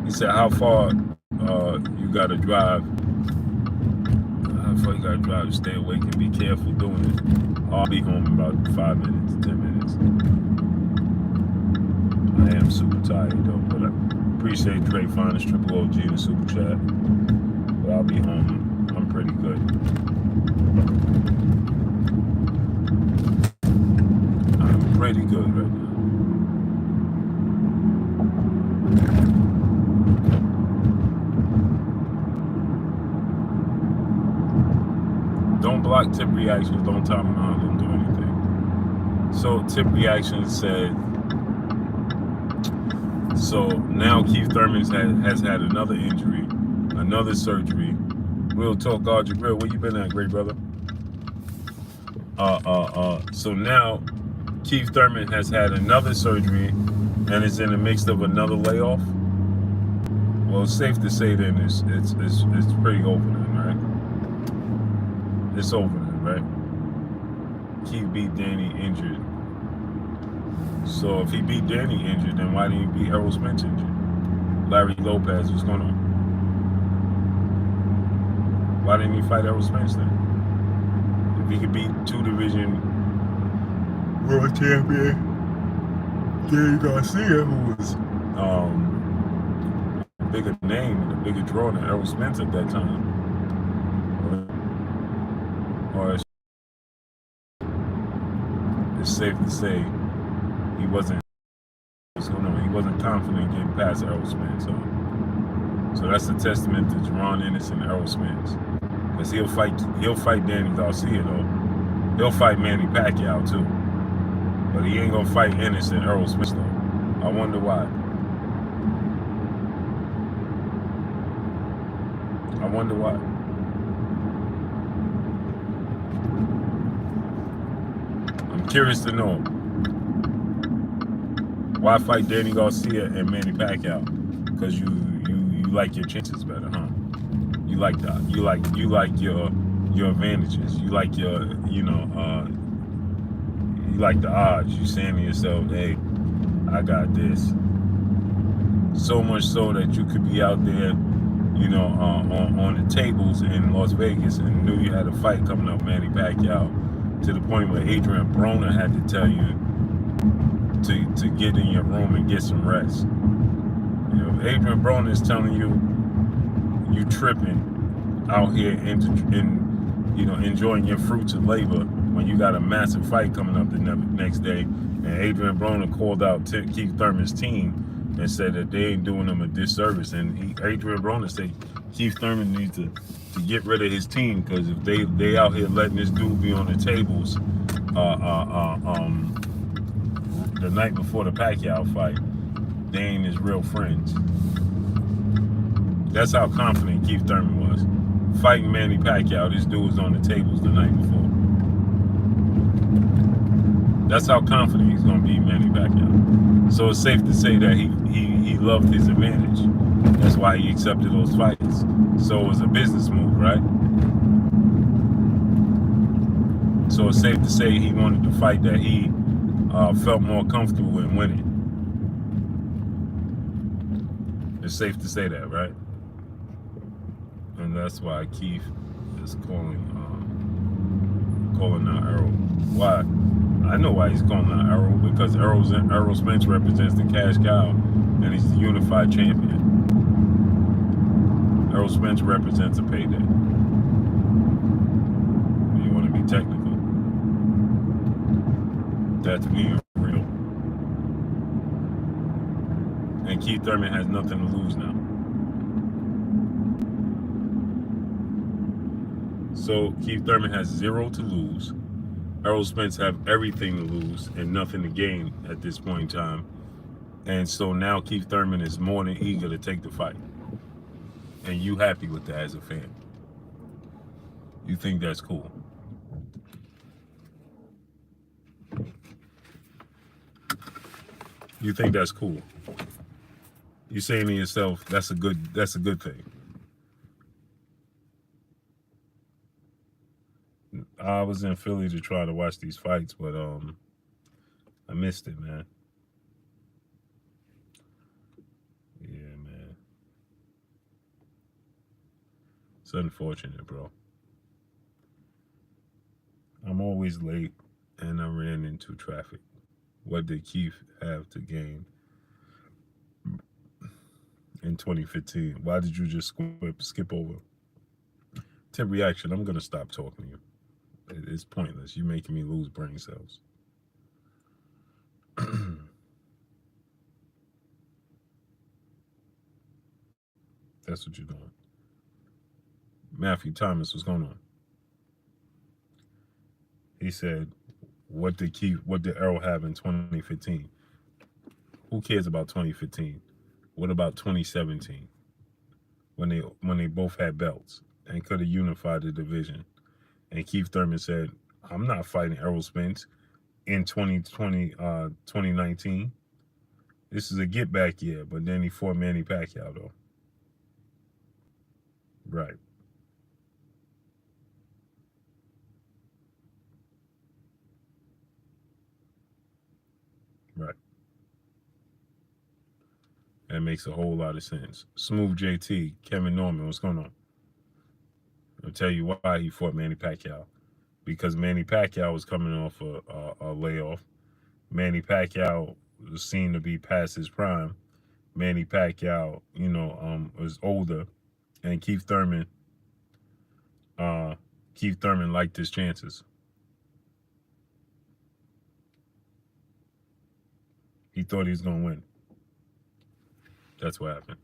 He said, how far you gotta drive? How far you gotta drive to stay awake and be careful doing it? I'll be home in about 5 minutes, 10 minutes. I am super tired though, but I appreciate Dre Finest Triple OG in the super chat. But I'll be home. I'm pretty good. I'm pretty good right now. Don't block tip reactions, don't time them out, don't do anything. So tip reactions said, so now Kieth Thurman has had another injury, another surgery. Real talk, God, Jabril, where you been at, great brother? So now Kieth Thurman has had another surgery and is in the midst of another layoff. Well, it's safe to say then it's pretty over then, right? It's over then, right? Kieth beat Danny injured. So if he beat Danny injured, then why didn't he beat Errol Spence injured? Larry Lopez, what's going on? Why didn't he fight Errol Spence then? If he could beat 2-division world champion Danny Garcia, who was a bigger name and a bigger draw than Errol Spence at that time. Or it's safe to say he wasn't confident getting past Errol Spence. So that's a testament to Jaron, Ennis, and Errol Spence. Because he'll fight Danny Garcia though. He'll fight Manny Pacquiao too. But he ain't gonna fight Ennis and Errol Spence though. I wonder why. I wonder why. I'm curious to know. Why fight Danny Garcia and Manny Pacquiao? Because you like your chances better, huh? You like your advantages. You like your you like the odds. You saying to yourself, hey, I got this. So much so that you could be out there, on the tables in Las Vegas and knew you had a fight coming up, Manny Pacquiao, to the point where Adrian Broner had to tell you to get in your room and get some rest. If Adrian Broner is telling you tripping out here enjoying your fruits of labor when you got a massive fight coming up the next day, and Adrian Broner called out Kieth Thurman's team and said that they ain't doing them a disservice, and Adrian Broner said Kieth Thurman needs to get rid of his team, because if they out here letting this dude be on the tables the night before the Pacquiao fight, they ain't his real friends. That's how confident Kieth Thurman was. Fighting Manny Pacquiao, this dude was on the tables the night before. That's how confident he's gonna be, Manny Pacquiao. So it's safe to say that he loved his advantage. That's why he accepted those fights. So it was a business move, right? So it's safe to say he wanted to fight that he felt more comfortable in winning. It's safe to say that, right? And that's why Kieth is calling out Errol. Why? I know why he's calling out Errol, because Errol Spence represents the cash cow, and he's the unified champion. Errol Spence represents a payday. You want to be technical? That's being real. And Kieth Thurman has nothing to lose now. So Kieth Thurman has 0 to lose. Errol Spence have everything to lose and nothing to gain at this point in time. And so now Kieth Thurman is more than eager to take the fight. And you happy with that as a fan. You think that's cool? You think that's cool? You saying to yourself, that's a good thing. I was in Philly to try to watch these fights, but I missed it, man. Yeah, man. It's unfortunate, bro. I'm always late and I ran into traffic. What did Keith have to gain in 2015? Why did you just skip over? Tip reaction, I'm going to stop talking to you. It's pointless. You're making me lose brain cells. That's what you're doing. Matthew Thomas, what's going on? He said, what did Errol have in 2015? Who cares about 2015? What about 2017 when they both had belts and could have unified the division? And Keith Thurman said, I'm not fighting Errol Spence in 2019. This is a get back year, but then he fought Manny Pacquiao though. Right, right. That makes a whole lot of sense. Smooth JT, Kevin Norman, what's going on? I'll tell you why he fought Manny Pacquiao. Because Manny Pacquiao was coming off a layoff. Manny Pacquiao was seen to be past his prime. Manny Pacquiao, was older, and uh, Keith Thurman liked his chances. He thought he was gonna win. That's what happened.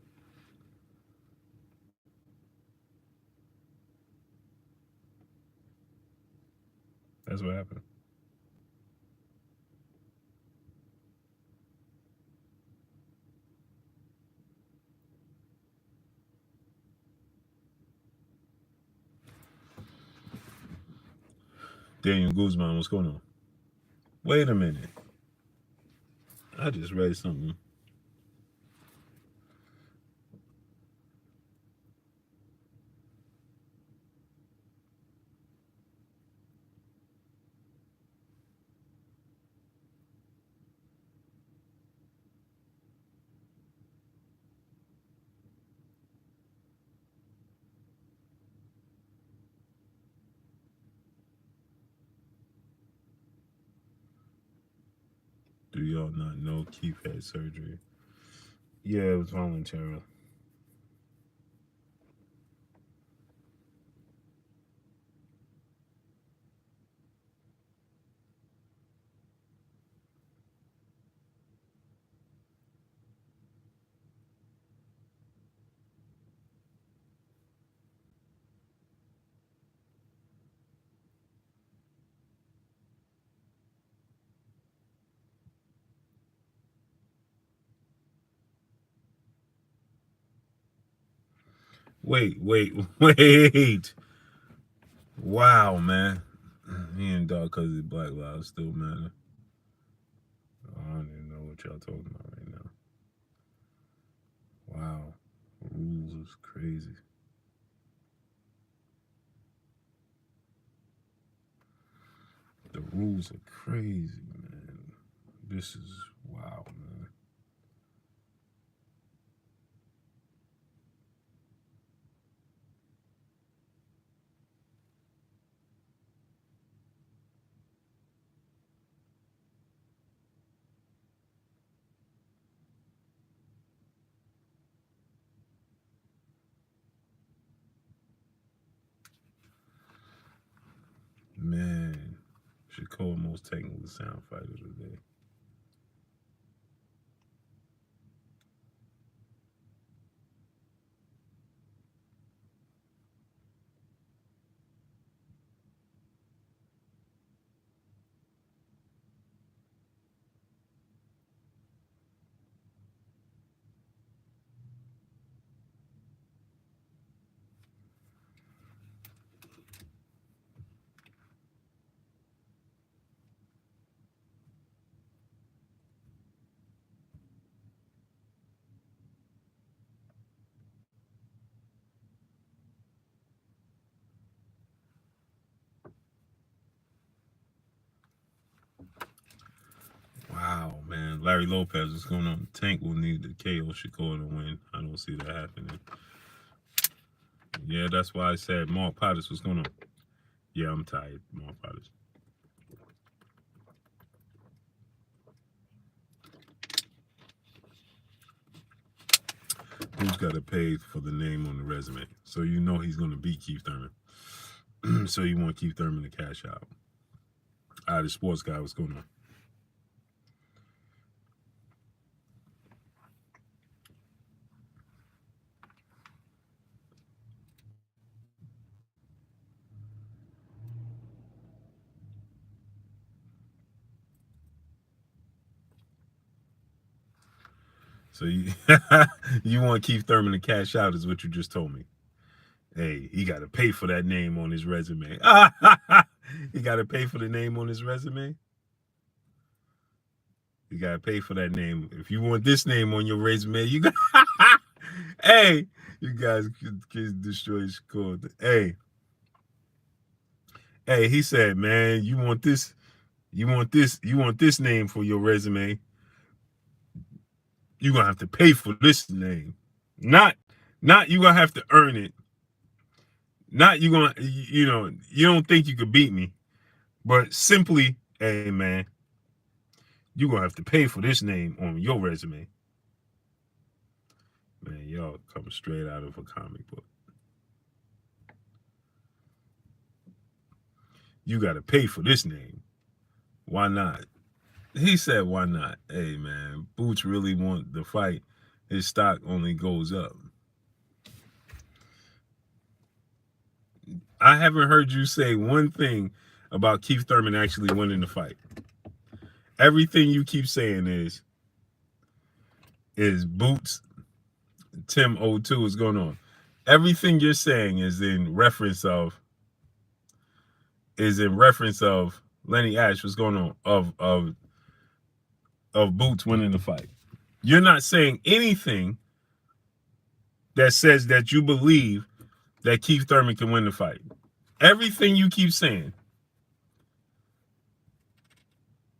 That's what happened. Daniel Guzman, what's going on? Wait a minute. I just read something. Do y'all not know Keith had surgery? Yeah, it was voluntary. Wait, wait. Wow, man. He and dog because his Black Lives still matter. I don't even know what y'all talking about right now. Wow. Rules is crazy. The rules are crazy, man. This is wow, man. Man. Should call most technically sound fighter today. Larry Lopez, what's going on? Tank will need the KO Shakur to win. I don't see that happening. Yeah, that's why I said Mark Potts, what's going on? Yeah, I'm tired, Mark Potts. Who's got to pay for the name on the resume? So you know he's going to beat Keith Thurman. So you want Keith Thurman to cash out. All right, the sports guy, what's going on? So you you want Keith Thurman to cash out is what you just told me. Hey, he got to pay for that name on his resume. He got to pay for the name on his resume. You got to pay for that name. If you want this name on your resume, you got. Hey, you guys could destroy Shakur. Hey, he said, man, you want this name for your resume. You're gonna have to pay for this name. Not you're gonna have to earn it. Not you gonna you don't think you could beat me, but simply, hey man, you're gonna have to pay for this name on your resume. Man, y'all come straight out of a comic book. You gotta pay for this name. Why not? He said, why not? Hey man, Boots really want the fight. His stock only goes up. I haven't heard you say one thing about Keith Thurman actually winning the fight. Everything you keep saying is Boots, Tim 02 is going on. Everything you're saying is in reference of Lenny Ash, what's going on, of Boots winning the fight. You're not saying anything that says that you believe that Keith Thurman can win the fight. Everything you keep saying.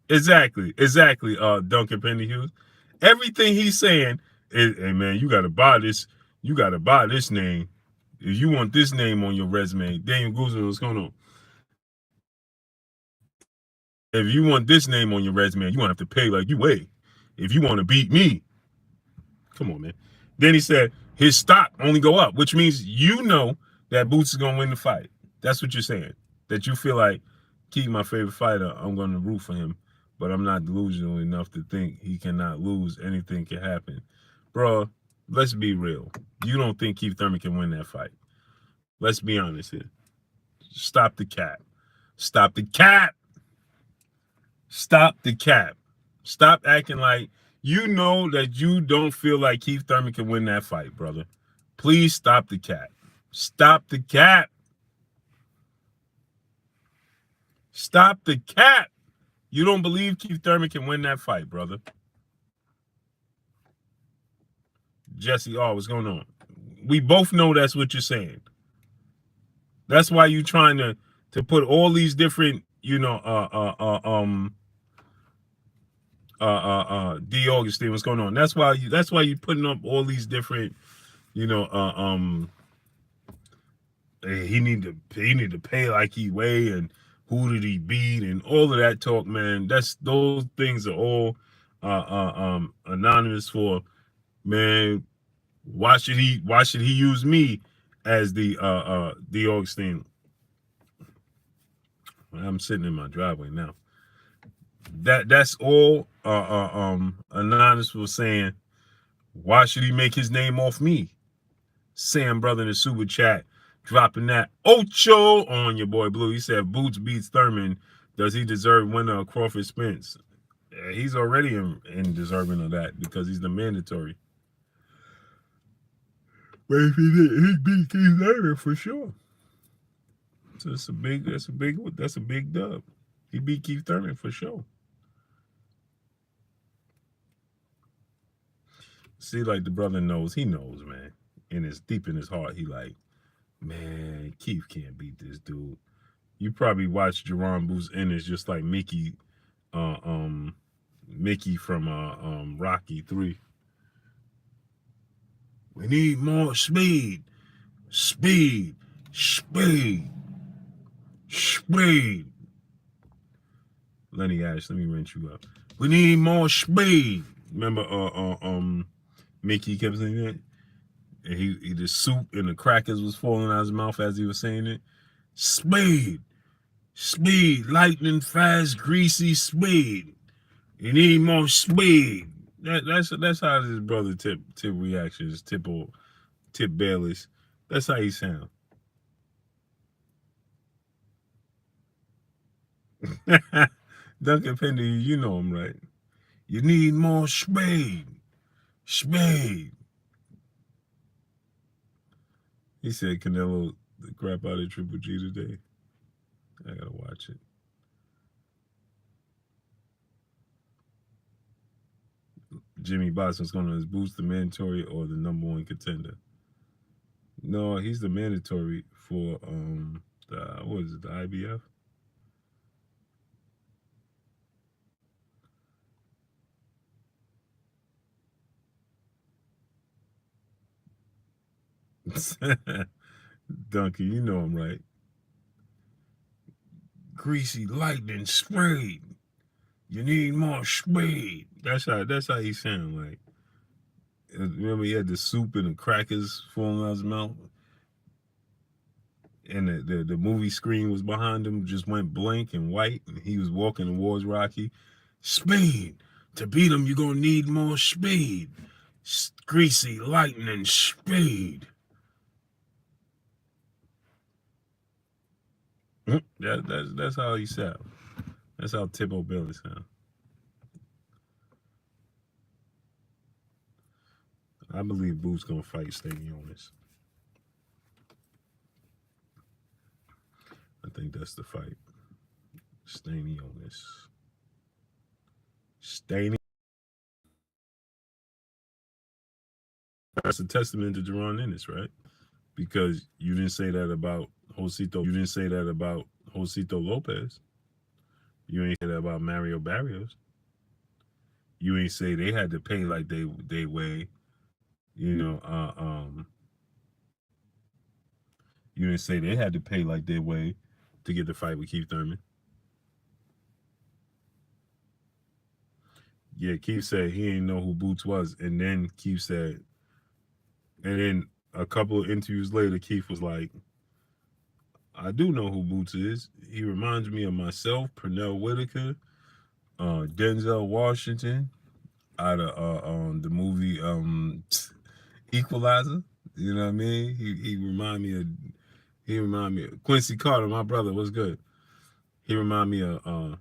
Exactly, Duncan Penny Hughes. Everything he's saying is, hey man, you gotta buy this name. If you want this name on your resume, Daniel Guzman, what's going on? If you want this name on your resume, you're gonna have to pay like you weigh. If you want to beat me. Come on, man. Then he said his stock only go up, which means you know that Boots is gonna win the fight. That's what you're saying. That you feel like Keith, my favorite fighter, I'm gonna root for him, but I'm not delusional enough to think he cannot lose. Anything can happen. Bro, let's be real. You don't think Keith Thurman can win that fight. Let's be honest here. Stop the cap. Stop the cap. Stop the cap. Stop acting like you know that you don't feel like Keith Thurman can win that fight, brother. Please stop the cap. Stop the cap. Stop the cap. You don't believe Keith Thurman can win that fight, brother. Jesse, what's going on? We both know that's what you're saying. That's why you're trying to put all these different, D. Augustine, what's going on? That's why you're putting up all these different, he need to pay like he weigh and who did he beat and all of that talk, man. Those things are all anonymous for, man. Why should he use me as the Augustine? I'm sitting in my driveway now. That's all anonymous was saying. Why should he make his name off me? Sam brother in the super chat dropping that Ocho on your boy Blue. He said Boots beats Thurman. Does he deserve winner of Crawford Spence? Yeah, he's already in deserving of that because he's the mandatory. But if he did, he'd beat Keith Thurman for sure. So that's a big dub. He beat Keith Thurman for sure. See, like the brother knows, he knows, man. And it's deep in his heart. He like, man, Keith can't beat this dude. You probably watched Jaron boost Ennis just like Mickey Mickey from Rocky 3. We need more speed. Speed. Speed. Speed. Lenny Ash, let me rent you up. We need more speed. Remember Mickey kept saying that? And he the soup and the crackers was falling out of his mouth as he was saying it. Speed. Speed. Lightning fast, greasy speed. You need more speed. That's how his brother Tip reactions, Tip Bayless. That's how he sound. Duncan Penny, you know him, right? You need more speed. Speed. He said Canelo the crap out of Triple G today. I gotta watch it. Jimmy Boston's gonna boost the mandatory or the #1 contender. No, he's the mandatory for the what is it, the IBF? Duncan, you know him, right? Greasy lightning speed. You need more speed. That's how he sound like. Remember he had the soup and the crackers falling out his mouth? And the movie screen was behind him, just went blank and white, and he was walking towards Rocky. Speed. To beat him, you're gonna need more speed. Greasy lightning speed. That's how he sound. That's how Tip O'Bailey sound. I believe Boots gonna fight Stanionis. I think that's the fight. Stanionis. Staney. That's a testament to Jaron Ennis, right? Because you didn't say that about Josito. You didn't say that about Josito Lopez. You ain't say that about Mario Barrios. You ain't say they had to pay like they weigh. You know, you didn't say they had to pay like they weigh to get the fight with Keith Thurman. Yeah, Keith said he didn't know who Boots was, and then Keith said, and then a couple of interviews later, Keith was like, I do know who Boots is. He reminds me of myself, Pernell Whitaker, Denzel Washington, out of the movie Equalizer. You know what I mean? He remind me of Quincy Carter, my brother. What's good? He remind me of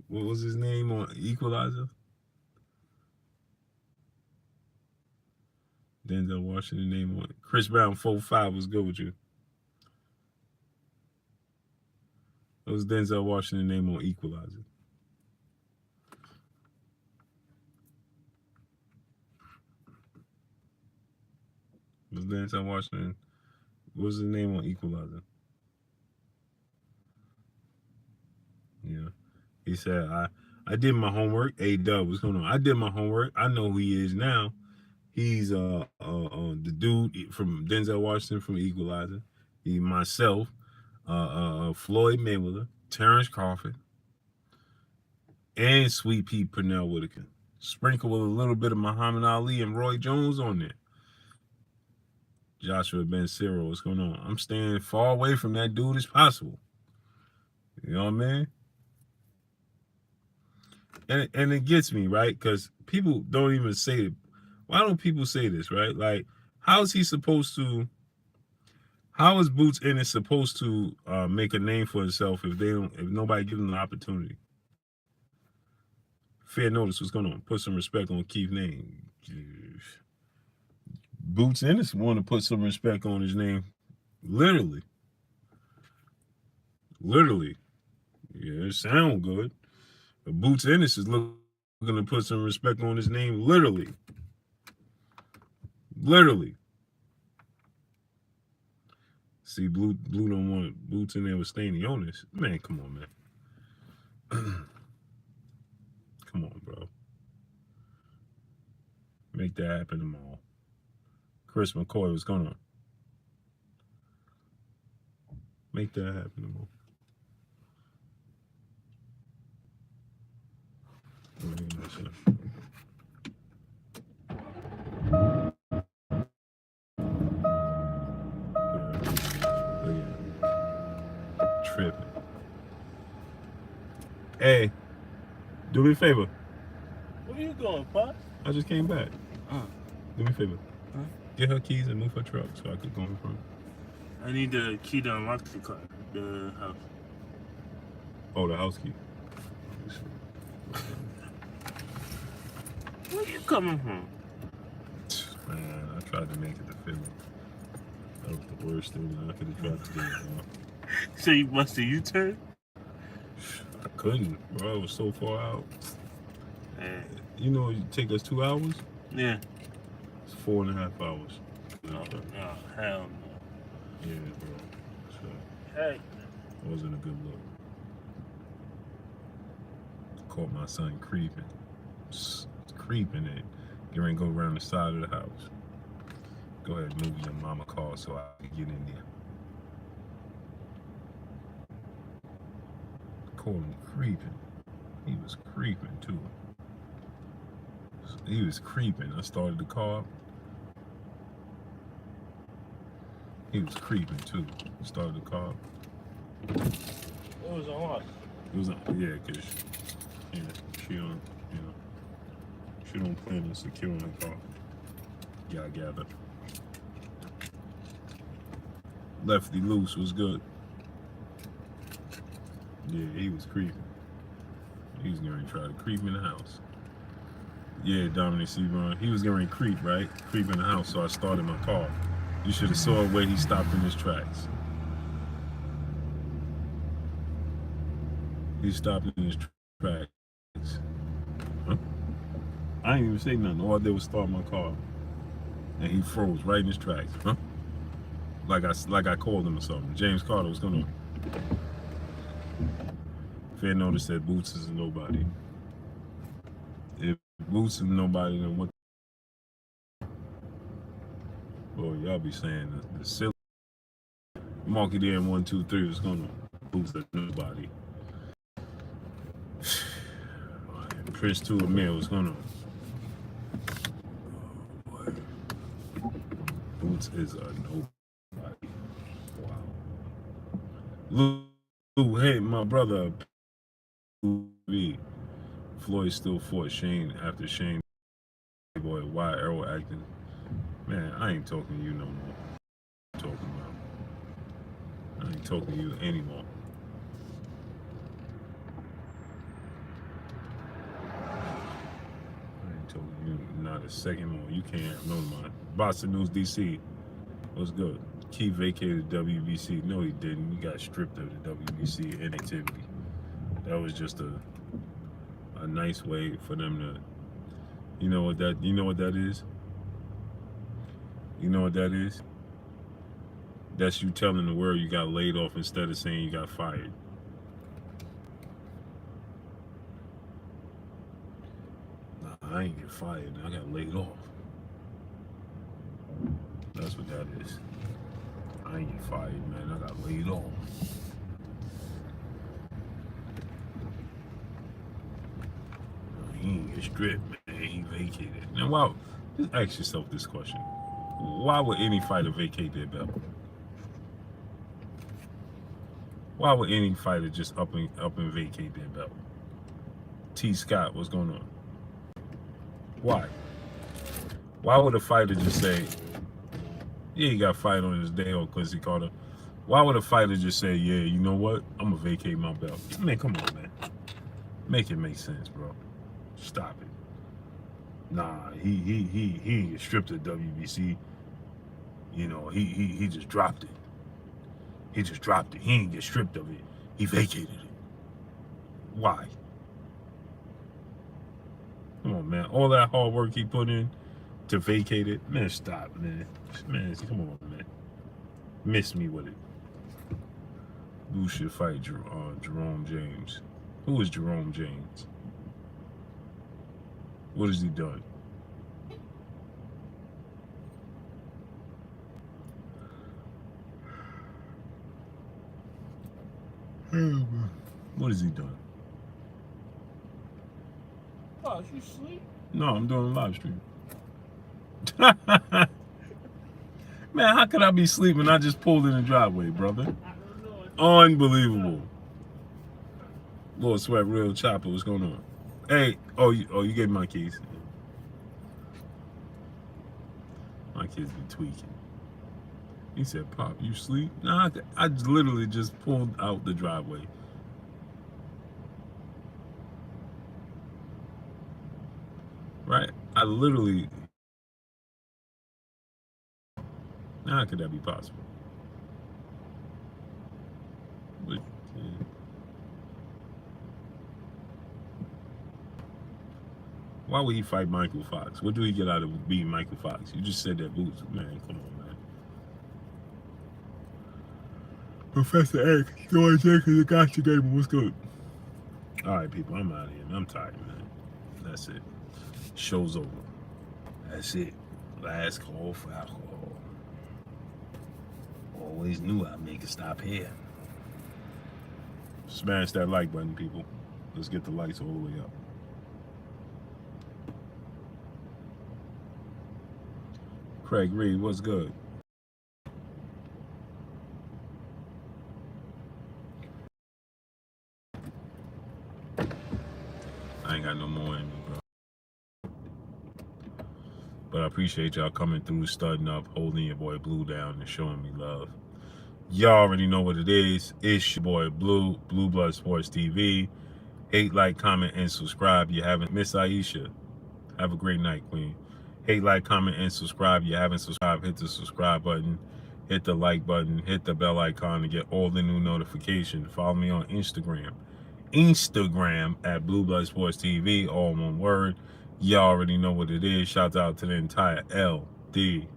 what was his name on Equalizer? Denzel Washington name on it. Chris Brown 4-5 was good with you. What was Denzel Washington name on Equalizer? Was Denzel Washington? What was his name on Equalizer? Yeah. He said, I did my homework. A-Dub, what's going on? I did my homework. I know who he is now. He's the dude from Denzel Washington from Equalizer. He myself, Floyd Mayweather, Terrence Crawford, and Sweet Pea Pernell Whitaker. Sprinkle with a little bit of Muhammad Ali and Roy Jones on there. Joshua Ben Ciro, what's going on? I'm staying far away from that dude as possible. You know what I mean? And it gets me, right? Because people don't even say it. Why don't people say this, right? Like, how is he supposed to? How is Boots Ennis supposed to make a name for himself if nobody gives him the opportunity? Fair notice, what's going on? Put some respect on Keith's name. Boots Ennis want to put some respect on his name. Literally. Literally. Yeah, it sound good. But Boots Ennis is looking to put some respect on his name. Literally. Literally. See, Blue don't want Boots in there with Stanionis. Man, come on, man. Make that happen tomorrow. Chris McCoy was gonna make that happen tomorrow. Tripping. Hey, do me a favor. Where you going, Pop? I just came back. Do me a favor. Huh? Get her keys and move her truck so I could go in front. I need the key to unlock the car, the house. Oh, the house key. Where you coming from? Man, I tried to make it to Philly. That was the worst thing I could have tried to do. Man. So you must have U-turn? I couldn't, bro. It was so far out. Man. You know, it take us 2 hours. Yeah. It's 4.5 hours. No, hell no. Yeah, bro. So, Hey. it wasn't a good look. Caught my son creeping. Creeping and getting ready to go around the side of the house. Go ahead, move your mama car so I can get in there. Caught him creeping. He was creeping too. He was creeping. I started the car up. He was creeping too. Started the car up. It was unlocked. It was, yeah, because she don't, she don't plan on securing the car. Yeah, I gather. Lefty loose was good. Yeah, he was creeping. He was going to try to creep in the house. Yeah, Dominic Seaborn. He was going to creep, right? Creep in the house, so I started my car. You should have saw where he stopped in his tracks. He stopped in his tracks. Huh? I didn't even say nothing. All I did was start my car. And he froze right in his tracks. Huh? Like I called him or something. James Carter was gonna. Fair notice that Boots is nobody. If Boots is nobody, then what? Boy, y'all be saying the silly Marky there in 1, 2, 3 was gonna Boots is nobody. Prince 2 Amir was gonna. Oh, boy. Boots is a nobody. Wow. Lou, hey, my brother. Floyd still fought Shane after Shane. Boy, why Errol acting? Man, I ain't talking to you no more. I'm talking about. I ain't talking to you anymore. I ain't talking to you not a second more. You can't have no mind. Boston News DC. What's good? Kieth vacated WBC. No, he didn't. He got stripped of the WBC inactivity. That was just a nice way for them to, you know what that is? You know what that is? That's you telling the world you got laid off instead of saying you got fired. Nah, I ain't get fired. I got laid off. That's what that is. I ain't get fired, man. I got laid off. He ain't get stripped, man. He vacated. Now, wow, just ask yourself this question. Why would any fighter vacate their belt? Why would any fighter just up and vacate their belt? T. Scott, what's going on? Why? Why would a fighter just say, yeah, he got fired on his day off because he caught her? Why would a fighter just say, yeah, you know what? I'm going to vacate my belt. Man, come on, man. Make it make sense, bro. Stop it. Nah, he ain't get stripped at WBC. You know, he just dropped it. He just dropped it. He ain't get stripped of it. He vacated it. Why? Come on, man. All that hard work he put in to vacate it. Man, stop, man. Man, come on, man. Miss me with it. Who should fight Jerome James? Who is Jerome James? What has he done? What is he doing? Oh, you sleep? No, I'm doing a live stream. Man, how could I be sleeping? I just pulled in the driveway, brother. I don't know. Unbelievable. Lord Sweat, real chopper. What's going on? Hey, you gave me my keys. My kids be tweaking. He said, "Pop, you sleep?" Nah, I literally just pulled out the driveway. Right? I literally. Now, how could that be possible? But, yeah. Why would he fight Michael Fox? What do he get out of being Michael Fox? You just said that boots. Man, come on, man. Professor X, George Jenkins, the gotcha gamer. What's good? All right, people, I'm out of here. I'm tired, man. That's it. Show's over. That's it. Last call for alcohol. Always knew I'd make it stop here. Smash that like button, people. Let's get the lights all the way up. Craig Reed, what's good? I ain't got no more in me, bro. But I appreciate y'all coming through, studding up, holding your boy Blue down, and showing me love. Y'all already know what it is. It's your boy Blue, Blue Blood Sports TV. Hate, like, comment, and subscribe. You haven't. Miss Aisha, have a great night, Queen. Hate, like, comment, and subscribe. You haven't subscribed, hit the subscribe button. Hit the like button. Hit the bell icon to get all the new notifications. Follow me on Instagram. At Blue Blood Sports TV, all one word. Y'all already know what it is. Shout out to the entire LDBC.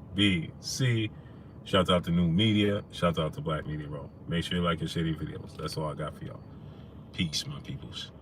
Shout out to New Media. Shout out to Black Media Row. Make sure you like and share these videos. That's all I got for y'all. Peace, my peoples.